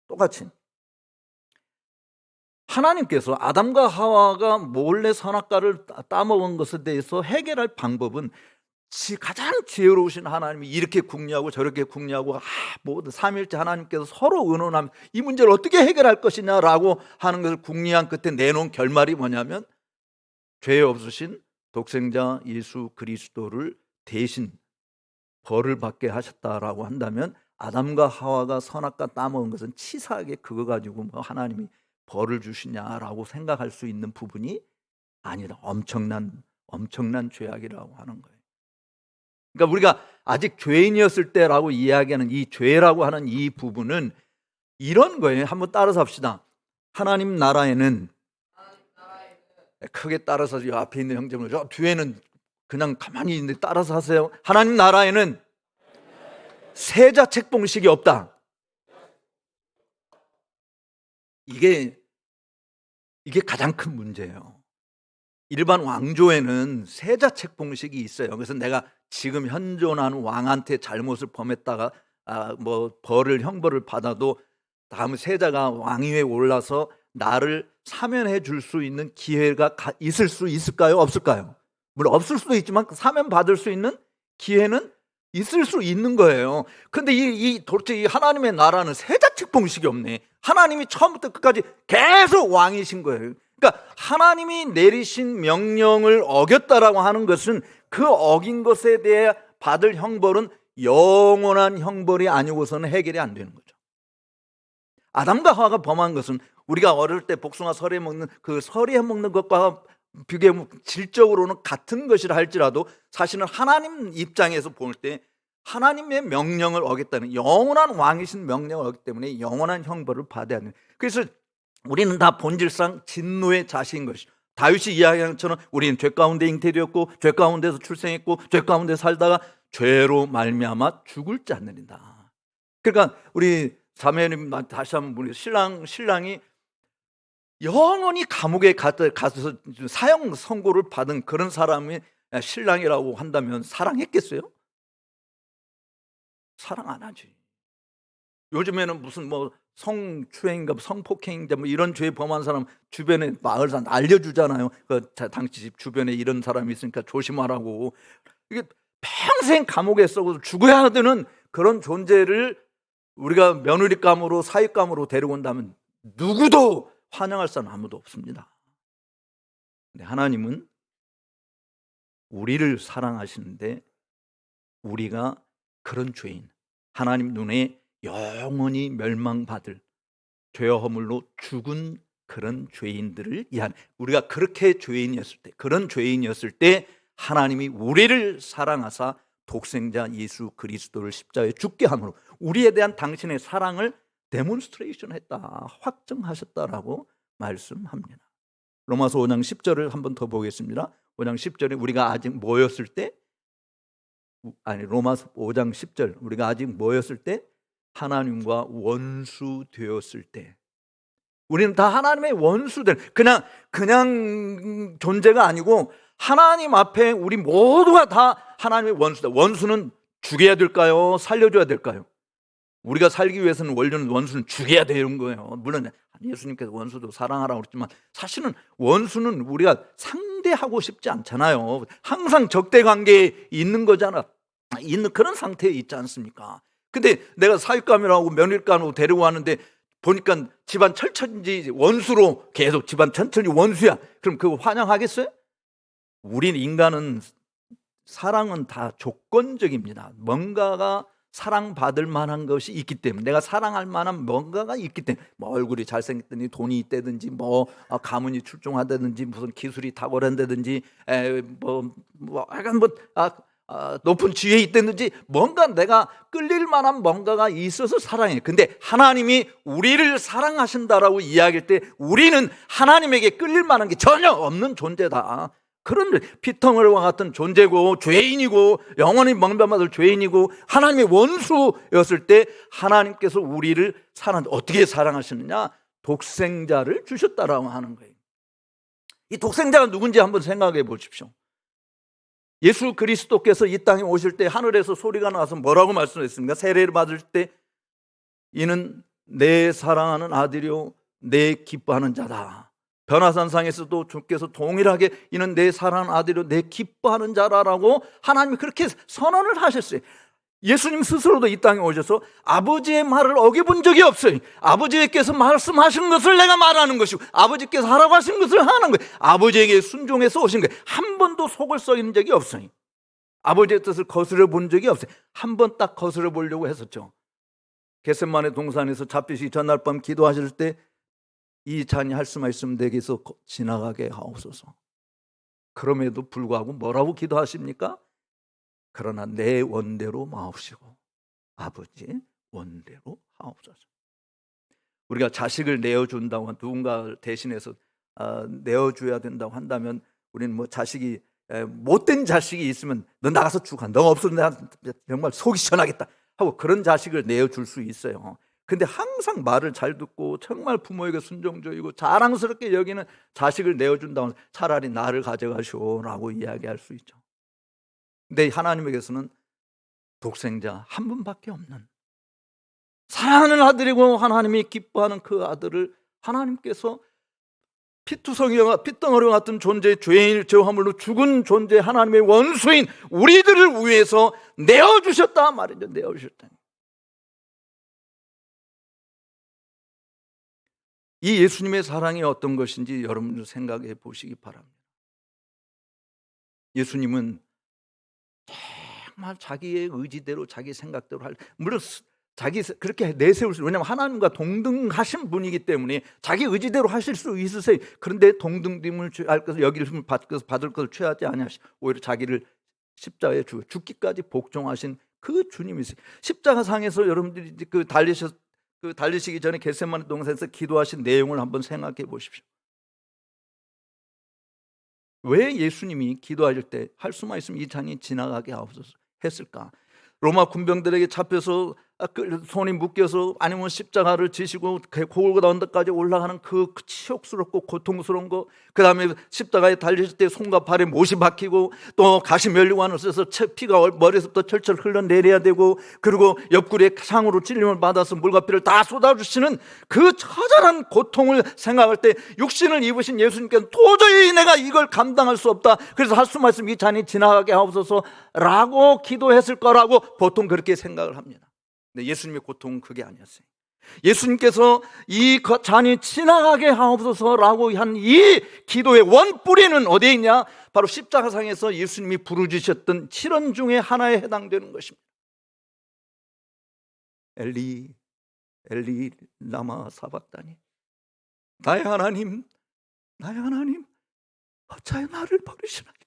똑같이 하나님께서 아담과 하와가 몰래 선악과를 따먹은 것에 대해서 해결할 방법은 가장 지혜로우신 하나님이 이렇게 궁리하고 저렇게 궁리하고 모두 삼위일체 하나님께서 서로 의논하면 이 문제를 어떻게 해결할 것이냐라고 하는 것을 궁리한 끝에 내놓은 결말이 뭐냐면 죄 없으신 독생자 예수 그리스도를 대신 벌을 받게 하셨다라고 한다면 아담과 하와가 선악과 따먹은 것은 치사하게 그거 가지고 뭐 하나님이 벌을 주시냐라고 생각할 수 있는 부분이 아니다. 엄청난 죄악이라고 하는 거예요. 그러니까 우리가 아직 죄인이었을 때라고 이야기하는 이 죄라고 하는 이 부분은 이런 거예요. 한번 따라서 합시다. 하나님 나라에는 크게 따라서 이 앞에 있는 형제분, 저 뒤에는 그냥 가만히 있는데 따라서 하세요. 하나님 나라에는 세자 책봉식이 없다. 이게 가장 큰 문제예요. 일반 왕조에는 세자 책봉식이 있어요. 그래서 내가 지금 현존하는 왕한테 잘못을 범했다가 뭐 형벌을 받아도 다음 세자가 왕위에 올라서 나를 사면해 줄 수 있는 기회가 있을 수 있을까요? 없을까요? 물론 없을 수도 있지만 사면 받을 수 있는 기회는 있을 수 있는 거예요. 근데 도대체 이 하나님의 나라는 세자 책봉식이 없네. 하나님이 처음부터 끝까지 계속 왕이신 거예요. 그러니까 하나님이 내리신 명령을 어겼다라고 하는 것은 그 어긴 것에 대해 받을 형벌은 영원한 형벌이 아니고서는 해결이 안 되는 거죠. 아담과 하와가 범한 것은 우리가 어릴 때 복숭아 설에 먹는 그 설에 먹는 것과 비교해 질적으로는 같은 것이라 할지라도 사실은 하나님 입장에서 볼 때 하나님의 명령을 어겼다는 영원한 왕이신 명령을 어겼기 때문에 영원한 형벌을 받아야 합니다. 그래서 우리는 다 본질상 진노의 자식인 것이죠. 다윗이 이야기한 것처럼 우리는 죄 가운데 잉태되었고 죄 가운데서 출생했고 죄 가운데 살다가 죄로 말미암아 죽을 자들이다. 그러니까 우리 자매님 다시 한번 우리 신랑이 영원히 감옥에 가서 사형 선고를 받은 그런 사람이 신랑이라고 한다면 사랑했겠어요? 사랑 안 하지. 요즘에는 무슨 뭐 성추행인가 성폭행인가 뭐 이런 죄 범한 사람 주변에 마을 사람 알려주잖아요. 당신 집 주변에 이런 사람이 있으니까 조심하라고. 이게 평생 감옥에 썩어서 죽어야 되는 그런 존재를 우리가 며느리감으로 사윗감으로 데리고 온다면 누구도 환영할 사람 아무도 없습니다. 근데 하나님은 우리를 사랑하시는데 우리가 그런 죄인, 하나님 눈에 영원히 멸망받을 죄와 허물로 죽은 그런 죄인들을 위한, 우리가 그렇게 그런 죄인이었을 때 하나님이 우리를 사랑하사 독생자 예수 그리스도를 십자가에 죽게 함으로 우리에 대한 당신의 사랑을 데몬스트레이션 했다, 확증하셨다라고 말씀합니다. 로마서 5장 10절을 한번 더 보겠습니다. 5장 10절에 우리가 아직 뭐였을 때, 로마서 5장 10절, 우리가 아직 뭐였을 때? 하나님과 원수 되었을 때. 우리는 다 하나님의 원수들, 그냥 존재가 아니고 하나님 앞에 우리 모두가 다 하나님의 원수다. 원수는 죽여야 될까요? 살려줘야 될까요? 우리가 살기 위해서는 원수는 죽여야 되는 거예요. 물론 예수님께서 원수도 사랑하라고 그랬지만 사실은 원수는 우리가 상대하고 싶지 않잖아요. 항상 적대 관계에 있는 거잖아. 있는 그런 상태에 있지 않습니까? 근데 내가 사윗감이라고 며느리감으로 데리고 왔는데 보니까 집안 철천지 원수로 계속 집안 천천히 원수야. 그럼 그거 환영하겠어요? 우린 인간은 사랑은 다 조건적입니다. 뭔가가 사랑받을 만한 것이 있기 때문에, 내가 사랑할 만한 뭔가가 있기 때문에, 뭐 얼굴이 잘생겼더니 돈이 있다든지 뭐 가문이 출중하다든지 무슨 기술이 탁월한다든지 높은 지위에 있다든지 뭔가 내가 끌릴 만한 뭔가가 있어서 사랑해. 근데 하나님이 우리를 사랑하신다라고 이야기할 때 우리는 하나님에게 끌릴 만한 게 전혀 없는 존재다. 그런 피덩어리와 같은 존재고 죄인이고 영원히 멍명받을 죄인이고 하나님의 원수였을 때 하나님께서 우리를 어떻게 사랑하시느냐? 독생자를 주셨다라고 하는 거예요. 이 독생자가 누군지 한번 생각해 보십시오. 예수 그리스도께서 이 땅에 오실 때 하늘에서 소리가 나서 뭐라고 말씀했습니까? 세례를 받을 때 이는 내 사랑하는 아들이요 내 기뻐하는 자다. 변화산상에서도 주께서 동일하게 이는 내 사랑하는 아들이요 내 기뻐하는 자라라고 하나님이 그렇게 선언을 하셨어요. 예수님 스스로도 이 땅에 오셔서 아버지의 말을 어겨본 적이 없어요. 아버지께서 말씀하신 것을 내가 말하는 것이고 아버지께서 하라고 하신 것을 하는 거예요. 아버지에게 순종해서 오신 거예요. 한 번도 속을 썩인 적이 없어요. 아버지의 뜻을 거스려 본 적이 없어요. 한 번 딱 거스려 보려고 했었죠. 겟세마네 동산에서 잡히시기 전날 밤 기도하실 때 이 잔이 할 수만 있으면 내게서 지나가게 하옵소서. 그럼에도 불구하고 뭐라고 기도하십니까? 그러나 내 원대로 마옵시고 아버지의 원대로 하옵소서. 우리가 자식을 내어준다고 누군가 대신해서 내어줘야 된다고 한다면 우리는 뭐 자식이 못된 자식이 있으면 너 나가서 죽어, 너 없어도 내가 정말 속이 시원하겠다 하고 그런 자식을 내어줄 수 있어요. 근데 항상 말을 잘 듣고 정말 부모에게 순종적이고 자랑스럽게 여기는 자식을 내어준다고 차라리 나를 가져가시오라고 이야기할 수 있죠. 근데 하나님에게서는 독생자 한 분밖에 없는 사랑하는 아들이고 하나님이 기뻐하는 그 아들을 하나님께서 피덩어리와 같은 존재, 죄인을 제화물로 죽은 존재, 하나님의 원수인 우리들을 위해서 내어주셨다 말이죠. 내어주셨다. 이 예수님의 사랑이 어떤 것인지 여러분들 생각해 보시기 바랍니다. 예수님은 정말 자기의 의지대로 자기 생각대로 물론 자기 그렇게 내세울 수, 왜냐하면 하나님과 동등하신 분이기 때문에 자기 의지대로 하실 수 있으세요. 그런데 동등됨을 취할 것을 여기를 받을 것을 취하지 아니하시고 오히려 자기를 십자가에 죽기까지 복종하신 그 주님이세요. 십자가 상에서 여러분들이 달리시기 전에 겟세마네 동산에서 기도하신 내용을 한번 생각해 보십시오. 왜 예수님이 기도하실 때 할 수만 있으면 이 잔이 지나가게 하옵소서 했을까? 로마 군병들에게 잡혀서 손이 묶여서 아니면 십자가를 지시고 골고다 언덕까지 올라가는 그 치욕스럽고 고통스러운 거, 그 다음에 십자가에 달리실 때 손과 발에 못이 박히고 또 가시면류관을 써서 피가 머리에서부터 철철 흘러내려야 되고 그리고 옆구리에 상으로 찔림을 받아서 물과 피를 다 쏟아주시는 그 처절한 고통을 생각할 때 육신을 입으신 예수님께서 도저히 내가 이걸 감당할 수 없다, 그래서 할 수만 있으면 이 잔이 지나가게 하옵소서 라고 기도했을 거라고 보통 그렇게 생각을 합니다. 근데 예수님의 고통은 그게 아니었어요. 예수님께서 이 잔이 지나가게 하옵소서라고 한 이 기도의 원뿌리는 어디에 있냐? 바로 십자가상에서 예수님이 부르짖으셨던 7원 중에 하나에 해당되는 것입니다. 엘리 엘리 라마 사박다니, 나의 하나님 어찌하여 나를 버리시나이까.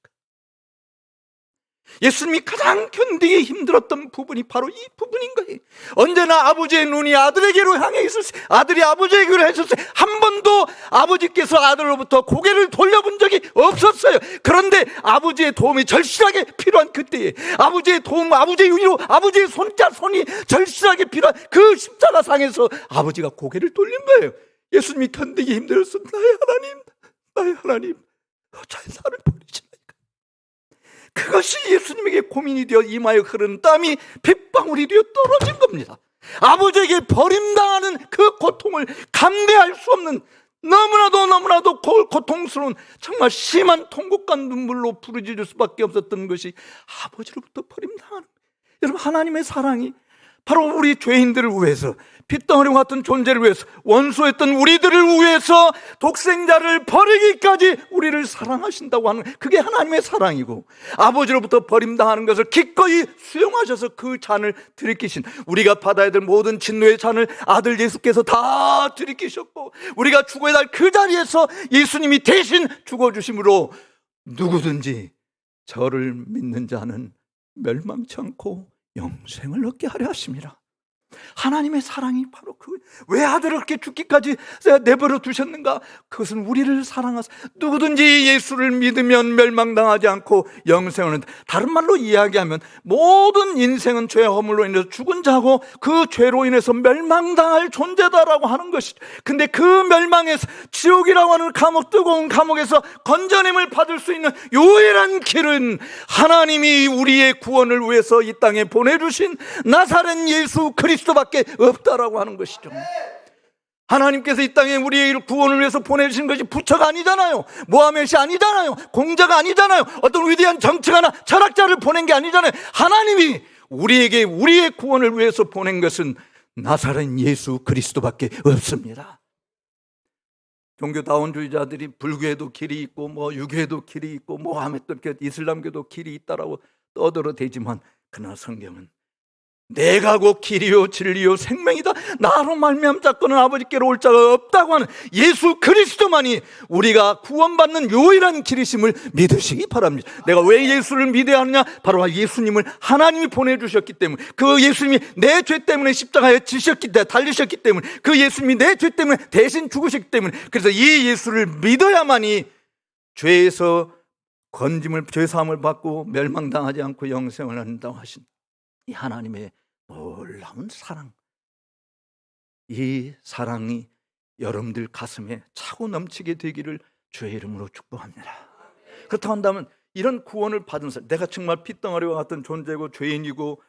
예수님이 가장 견디기 힘들었던 부분이 바로 이 부분인 거예요. 언제나 아버지의 눈이 아들에게로 향해 있었어요. 아들이 아버지에게로 했었어요. 한 번도 아버지께서 아들로부터 고개를 돌려본 적이 없었어요. 그런데 아버지의 도움이 절실하게 필요한 그때에 아버지의 도움, 아버지의 위로, 아버지의 손이 절실하게 필요한 그 십자가상에서 아버지가 고개를 돌린 거예요. 예수님이 견디기 힘들었어. 나의 하나님 어찌하여 나를 버리시나이까. 그것이 예수님에게 고민이 되어 이마에 흐르는 땀이 빗방울이 되어 떨어진 겁니다. 아버지에게 버림당하는 그 고통을 감내할 수 없는, 너무나도 고통스러운 정말 심한 통곡과 눈물로 부르짖을 수밖에 없었던 것이 아버지로부터 버림당하는, 여러분 하나님의 사랑이 바로 우리 죄인들을 위해서, 핏덩어리 같은 존재를 위해서, 원수했던 우리들을 위해서 독생자를 버리기까지 우리를 사랑하신다고 하는, 그게 하나님의 사랑이고, 아버지로부터 버림당하는 것을 기꺼이 수용하셔서 그 잔을 들이키신, 우리가 받아야 될 모든 진노의 잔을 아들 예수께서 다 들이키셨고, 우리가 죽어야 할 그 자리에서 예수님이 대신 죽어주심으로 누구든지 저를 믿는 자는 멸망치 않고 영생을 얻게 하려 하십니다. 하나님의 사랑이 바로 왜 아들을 그렇게 죽기까지 내버려 두셨는가? 그것은 우리를 사랑하사 누구든지 예수를 믿으면 멸망당하지 않고 영생을 얻는다. 다른 말로 이야기하면 모든 인생은 죄 허물로 인해서 죽은 자고 그 죄로 인해서 멸망당할 존재다라고 하는 것이죠. 근데 그 멸망에서 지옥이라고 하는 감옥, 뜨거운 감옥에서 건져냄을 받을 수 있는 유일한 길은 하나님이 우리의 구원을 위해서 이 땅에 보내주신 나사렛 예수 그리스도밖에 없다라고 하는 것이죠. 하나님께서 이 땅에 우리의 구원을 위해서 보내주신 것이 부처가 아니잖아요. 모하멧이 아니잖아요. 공자가 아니잖아요. 어떤 위대한 정치가나 철학자를 보낸 게 아니잖아요. 하나님이 우리에게 우리의 구원을 위해서 보낸 것은 나사렛 예수 그리스도밖에 없습니다. 종교다원주의자들이 불교에도 길이 있고 유교에도 길이 있고 모하멧도 이슬람교도 길이 있다라고 떠들어대지만 그러나 성경은 내가 곧 길이요 진리요 생명이다. 나로 말미암 자꾸는 아버지께로 올 자가 없다고 하는 예수 그리스도만이 우리가 구원받는 유일한 길이심을 믿으시기 바랍니다. 내가 왜 예수를 믿어야 하느냐? 바로 예수님을 하나님이 보내주셨기 때문에, 그 예수님이 내 죄 때문에 십자가에 지셨기 때문에, 달리셨기 때문에, 그 예수님이 내 죄 때문에 대신 죽으셨기 때문에, 그래서 이 예수를 믿어야만이 죄에서 건짐을, 죄사함을 받고 멸망당하지 않고 영생을 얻는다고 하신 이 하나님의 놀라운 사랑, 이 사랑이 여러분들 가슴에 차고 넘치게 되기를 주의 이름으로 축복합니다. 그렇다고 한다면 이런 구원을 받은 사람, 내가 정말 핏덩어리와 같은 존재고 죄인이고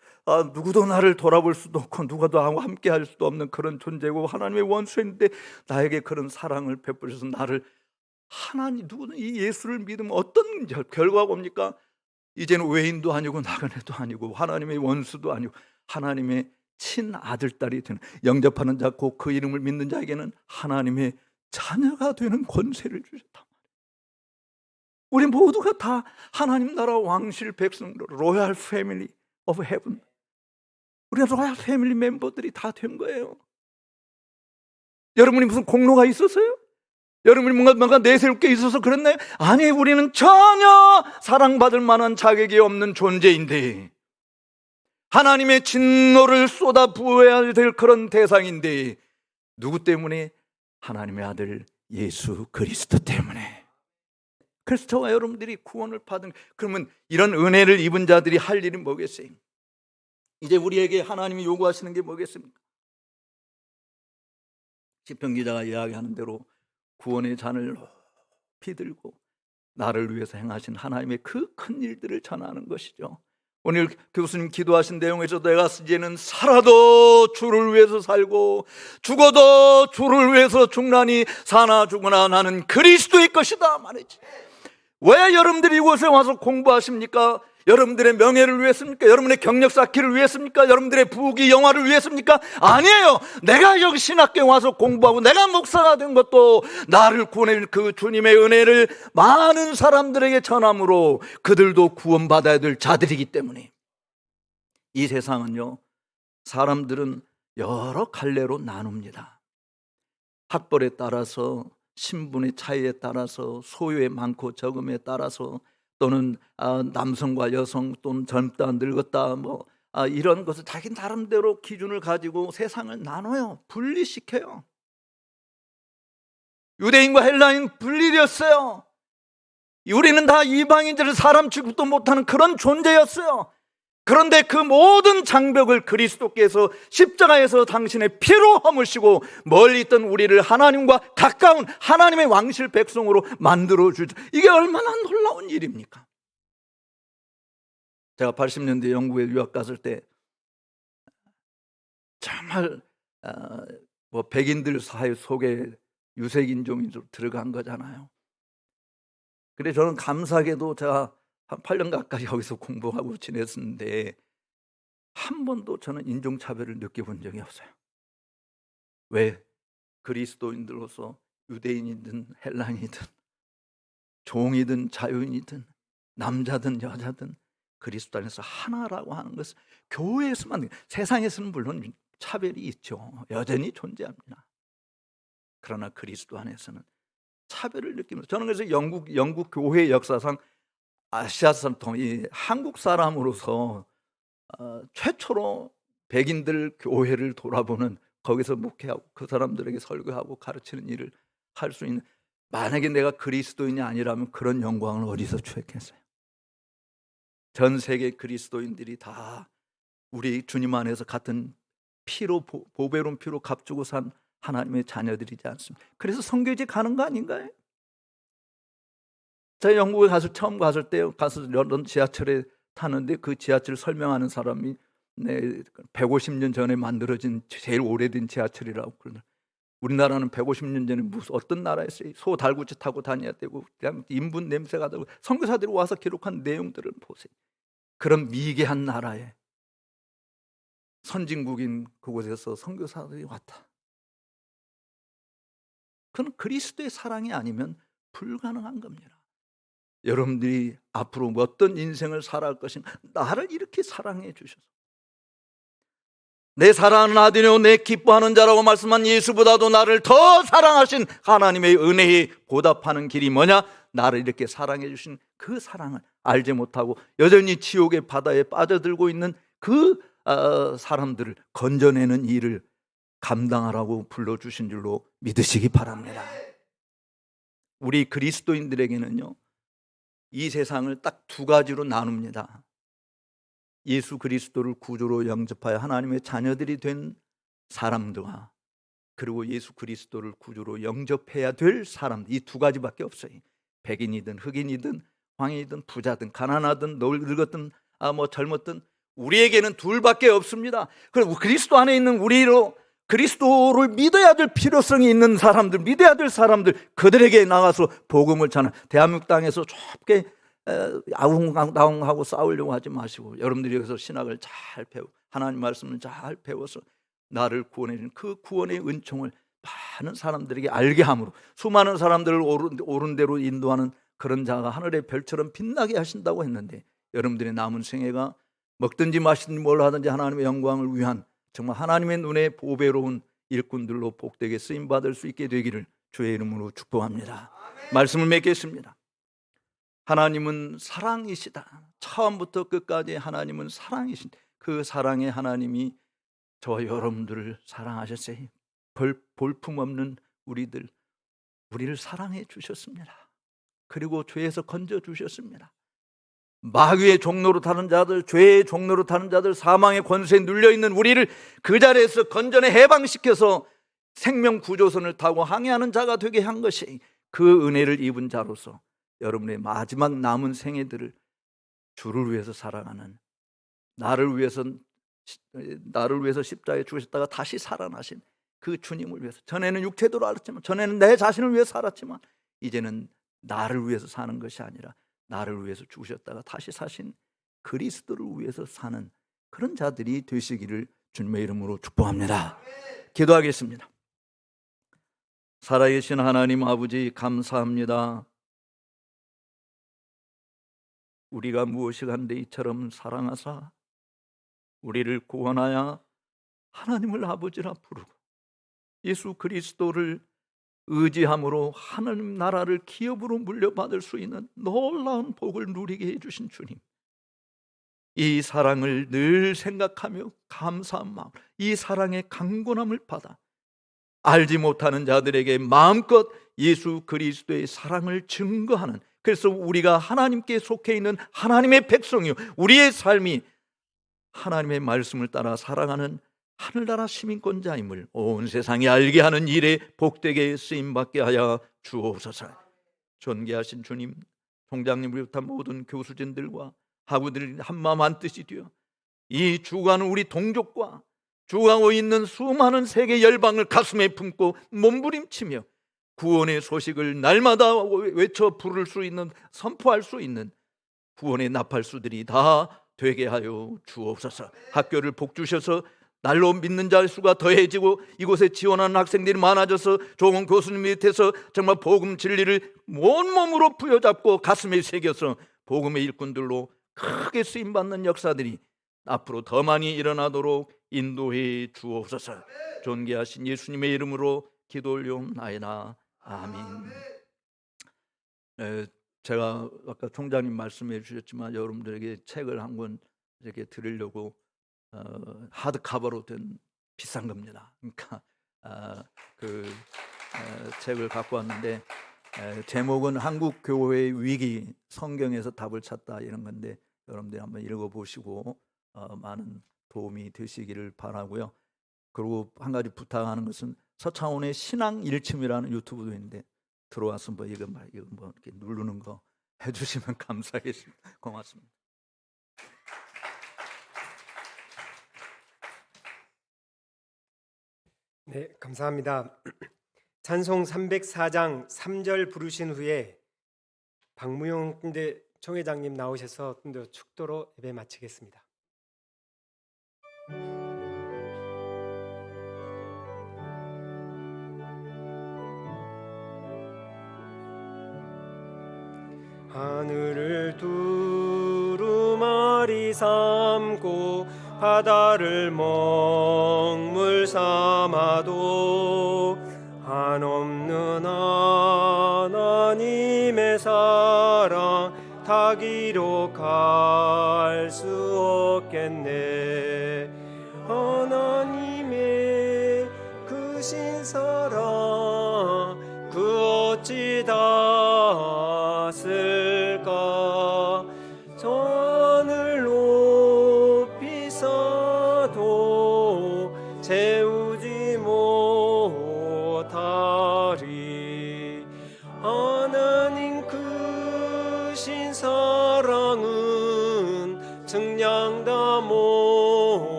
누구도 나를 돌아볼 수도 없고 누구도 함께 할 수도 없는 그런 존재고 하나님의 원수인데 나에게 그런 사랑을 베푸셔서 나를 누구든 이 예수를 믿으면 어떤 결과가 옵니까? 이제는 외인도 아니고 나그네도 아니고 하나님의 원수도 아니고 하나님의 친아들, 딸이 되는, 영접하는 자 곧 그 이름을 믿는 자에게는 하나님의 자녀가 되는 권세를 주셨단 말이에요. 우리 모두가 다 하나님 나라 왕실 백성으로 로얄 패밀리 오브 헤븐, 우리가 로얄 패밀리 멤버들이 다 된 거예요. 여러분이 무슨 공로가 있었어요? 여러분이 뭔가 내세울 게 있어서 그랬나요? 아니, 우리는 전혀 사랑받을 만한 자격이 없는 존재인데 하나님의 진노를 쏟아 부어야 될 그런 대상인데 누구 때문에? 하나님의 아들 예수 그리스도 때문에. 그래서 저와 여러분들이 구원을 받은, 그러면 이런 은혜를 입은 자들이 할 일이 뭐겠어요? 이제 우리에게 하나님이 요구하시는 게 뭐겠습니까? 시편 기자가 이야기하는 대로 구원의 잔을 높이 들고 나를 위해서 행하신 하나님의 그 큰 일들을 전하는 것이죠. 오늘 교수님 기도하신 내용에서 내가 이제는 살아도 주를 위해서 살고 죽어도 주를 위해서 죽나니 사나 죽으나 나는 그리스도의 것이다 말이지. 왜 여러분들이 이곳에 와서 공부하십니까? 여러분들의 명예를 위해서입니까? 여러분의 경력 쌓기를 위해서입니까? 여러분들의 부귀 영화를 위해서입니까? 아니에요. 내가 여기 신학교에 와서 공부하고 내가 목사가 된 것도 나를 구원해 그 주님의 은혜를 많은 사람들에게 전함으로 그들도 구원받아야 될 자들이기 때문에. 이 세상은요, 사람들은 여러 갈래로 나눕니다. 학벌에 따라서, 신분의 차이에 따라서, 소유의 많고 적음에 따라서, 또는 남성과 여성, 또는 젊다 늙었다, 이런 것을 자기 나름대로 기준을 가지고 세상을 나눠요. 분리시켜요. 유대인과 헬라인 분리되었어요. 우리는 다 이방인들을 사람 취급도 못하는 그런 존재였어요. 그런데 그 모든 장벽을 그리스도께서 십자가에서 당신의 피로 허무시고 멀리 있던 우리를 하나님과 가까운 하나님의 왕실 백성으로 만들어주죠. 이게 얼마나 놀라운 일입니까? 제가 80년대 영국에 유학 갔을 때 정말 백인들 사회 속에 유색인종으로 들어간 거잖아요. 근데 저는 감사하게도 제가 한 8년 가까이 여기서 공부하고 지냈었는데 한 번도 저는 인종차별을 느껴본 적이 없어요. 왜? 그리스도인들로서 유대인이든 헬라인이든 종이든 자유인이든 남자든 여자든 그리스도 안에서 하나라고 하는 것은 교회에서만, 세상에서는 물론 차별이 있죠. 여전히 존재합니다. 그러나 그리스도 안에서는 차별을 느끼면서, 저는 그래서 영국 교회 역사상 아시아 사람, 한국 사람으로서 최초로 백인들 교회를 돌아보는, 거기서 목회하고 그 사람들에게 설교하고 가르치는 일을 할 수 있는, 만약에 내가 그리스도인이 아니라면 그런 영광을 어디서 취했겠어요? 전 세계 그리스도인들이 다 우리 주님 안에서 같은 피로, 보배로운 피로 값주고 산 하나님의 자녀들이지 않습니까? 그래서 선교지 가는 거 아닌가요? 제가 영국에 처음 갔을 때 가서 런던 지하철에 타는데 그 지하철 설명하는 사람이 150년 전에 만들어진 제일 오래된 지하철이라고 그러더라고요. 우리나라는 150년 전에 무슨 어떤 나라였어요? 소 달구치 타고 다녀야 되고 그냥 인분 냄새가 나고, 선교사들이 와서 기록한 내용들을 보세요. 그런 미개한 나라에 선진국인 그곳에서 선교사들이 왔다. 그건 그리스도의 사랑이 아니면 불가능한 겁니다. 여러분들이 앞으로 어떤 인생을 살아갈 것인가, 나를 이렇게 사랑해 주셔서, 내 사랑하는 아들이요 내 기뻐하는 자라고 말씀한 예수보다도 나를 더 사랑하신 하나님의 은혜에 보답하는 길이 뭐냐? 나를 이렇게 사랑해 주신 그 사랑을 알지 못하고 여전히 지옥의 바다에 빠져들고 있는 그 사람들을 건져내는 일을 감당하라고 불러주신 줄로 믿으시기 바랍니다. 우리 그리스도인들에게는요, 이 세상을 딱 두 가지로 나눕니다. 예수 그리스도를 구주로 영접하여 하나님의 자녀들이 된 사람들과, 그리고 예수 그리스도를 구주로 영접해야 될 사람들, 이 두 가지밖에 없어요. 백인이든 흑인이든 황인이든 부자든 가난하든 늙었든 젊었든 우리에게는 둘밖에 없습니다. 그리고 그리스도 안에 있는 우리로 그리스도를 믿어야 될 필요성이 있는 사람들, 믿어야 될 사람들, 그들에게 나가서 복음을 전하. 대한민국 땅에서 좁게 아웅다웅하고 싸우려고 하지 마시고, 여러분들이 여기서 신학을 잘 배우고 하나님 말씀을 잘 배워서 나를 구원해 주는 그 구원의 은총을 많은 사람들에게 알게 함으로 수많은 사람들을 옳은 대로 인도하는 그런 자가 하늘의 별처럼 빛나게 하신다고 했는데, 여러분들의 남은 생애가 먹든지 마시든지 뭘 하든지 하나님의 영광을 위한 정말 하나님의 눈에 보배로운 일꾼들로 복되게 쓰임받을 수 있게 되기를 주의 이름으로 축복합니다. 말씀을 맺겠습니다. 하나님은 사랑이시다. 처음부터 끝까지 하나님은 사랑이신, 그 사랑의 하나님이 저와 여러분들을 사랑하셨어요. 볼품없는 우리를 사랑해 주셨습니다. 그리고 죄에서 건져 주셨습니다. 마귀의 종로로 타는 자들, 죄의 종로로 타는 자들, 사망의 권세에 눌려있는 우리를 그 자리에서 건전에 해방시켜서 생명 구조선을 타고 항해하는 자가 되게 한 것이, 그 은혜를 입은 자로서 여러분의 마지막 남은 생애들을 주를 위해서 살아가는, 나를 위해서 십자가에 죽으셨다가 다시 살아나신 그 주님을 위해서, 전에는 육체대로 알았지만, 전에는 내 자신을 위해 살았지만, 이제는 나를 위해서 사는 것이 아니라 나를 위해서 죽으셨다가 다시 사신 그리스도를 위해서 사는 그런 자들이 되시기를 주님의 이름으로 축복합니다. 기도하겠습니다. 살아계신 하나님 아버지, 감사합니다. 우리가 무엇이 간데 이처럼 사랑하사 우리를 구원하여 하나님을 아버지라 부르고 예수 그리스도를 의지함으로 하나님 나라를 기업으로 물려받을 수 있는 놀라운 복을 누리게 해주신 주님, 이 사랑을 늘 생각하며 감사한 마음, 이 사랑의 강건함을 받아 알지 못하는 자들에게 마음껏 예수 그리스도의 사랑을 증거하는, 그래서 우리가 하나님께 속해 있는 하나님의 백성이요, 우리의 삶이 하나님의 말씀을 따라 살아가는 하늘나라 시민권자임을 온 세상이 알게 하는 일에 복되게 쓰임받게 하여 주옵소서. 존귀하신 주님, 총장님을 비롯한 모든 교수진들과 학우들이 한마음 한뜻이 되어 이 죽어가는 우리 동족과 죽어가고 있는 수많은 세계 열방을 가슴에 품고 몸부림치며 구원의 소식을 날마다 외쳐 부를 수 있는, 선포할 수 있는 구원의 나팔수들이 다 되게 하여 주옵소서. 학교를 복주셔서 날로 믿는 자 수가 더해지고 이곳에 지원하는 학생들이 많아져서 좋은 교수님 밑에서 정말 복음 진리를 온몸으로 부여잡고 가슴에 새겨서 복음의 일꾼들로 크게 쓰임받는 역사들이 앞으로 더 많이 일어나도록 인도해 주옵소서. 존귀하신 예수님의 이름으로 기도 올려옵나이다. 아멘. 제가 아까 총장님 말씀해 주셨지만 여러분들에게 책을 한 권 이렇게 드리려고 하드 카버로 된 비싼 겁니다. 그러니까 책을 갖고 왔는데 제목은 한국 교회의 위기 성경에서 답을 찾다 이런 건데 여러분들이 한번 읽어보시고 많은 도움이 되시기를 바라고요. 그리고 한 가지 부탁하는 것은 서창훈의 신앙 일침이라는 유튜브도 있는데 들어와서 뭐 이거 뭐 이렇게 누르는 거 해주시면 감사하겠습니다. 고맙습니다. 네, 감사합니다. 찬송 304장 3절 부르신 후에 박무용 총회장님 나오셔서 좀 더 축도로 예배 마치겠습니다. 하늘을 두루마리 삼고 바다를 먹물 삼아도 한없는 하나님의 사랑 다 기록할 수 없겠네. 하나님의 크신 사랑 그 어찌 닿았을까. 하늘 높이 사도 채우지 못하리. 하나님 크신 사랑은 증량 다 못하며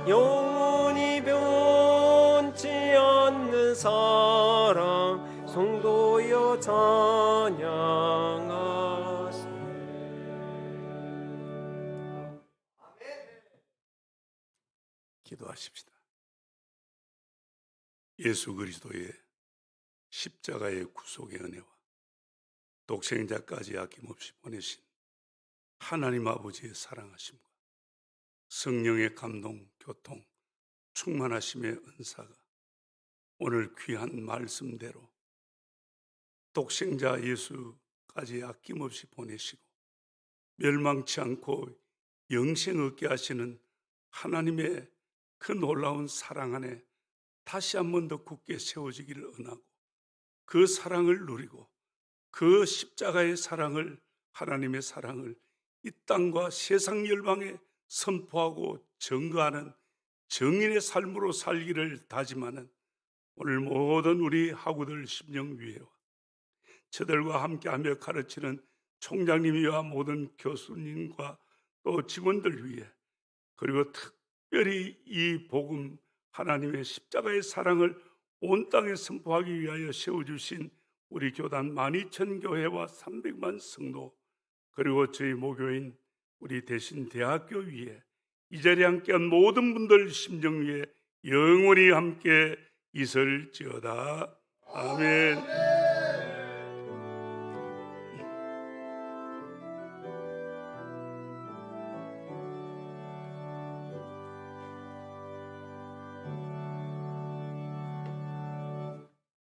영원히 변치 않는 사랑 성도여 찬양하세. 기도하십시다. 예수 그리스도의 십자가의 구속의 은혜와 독생자까지 아낌없이 보내신 하나님 아버지의 사랑하심과 성령의 감동, 교통, 충만하심의 은사가 오늘 귀한 말씀대로 독생자 예수까지 아낌없이 보내시고 멸망치 않고 영생 얻게 하시는 하나님의 그 놀라운 사랑 안에 다시 한 번 더 굳게 세워지기를 원하고 그 사랑을 누리고 그 십자가의 사랑을, 하나님의 사랑을 이 땅과 세상 열방에 선포하고 증거하는 정인의 삶으로 살기를 다짐하는 오늘 모든 우리 학우들 심령위회와 저들과 함께하며 가르치는 총장님이와 모든 교수님과 또 직원들 위해, 그리고 특별히 이 복음 하나님의 십자가의 사랑을 온 땅에 선포하기 위하여 세워주신 우리 교단 12,000교회와 300만 성도, 그리고 저희 모교인 우리 대신대학교 위에 이 자리에 함께한 모든 분들 심정 위에 영원히 함께 있을지어다. 아멘.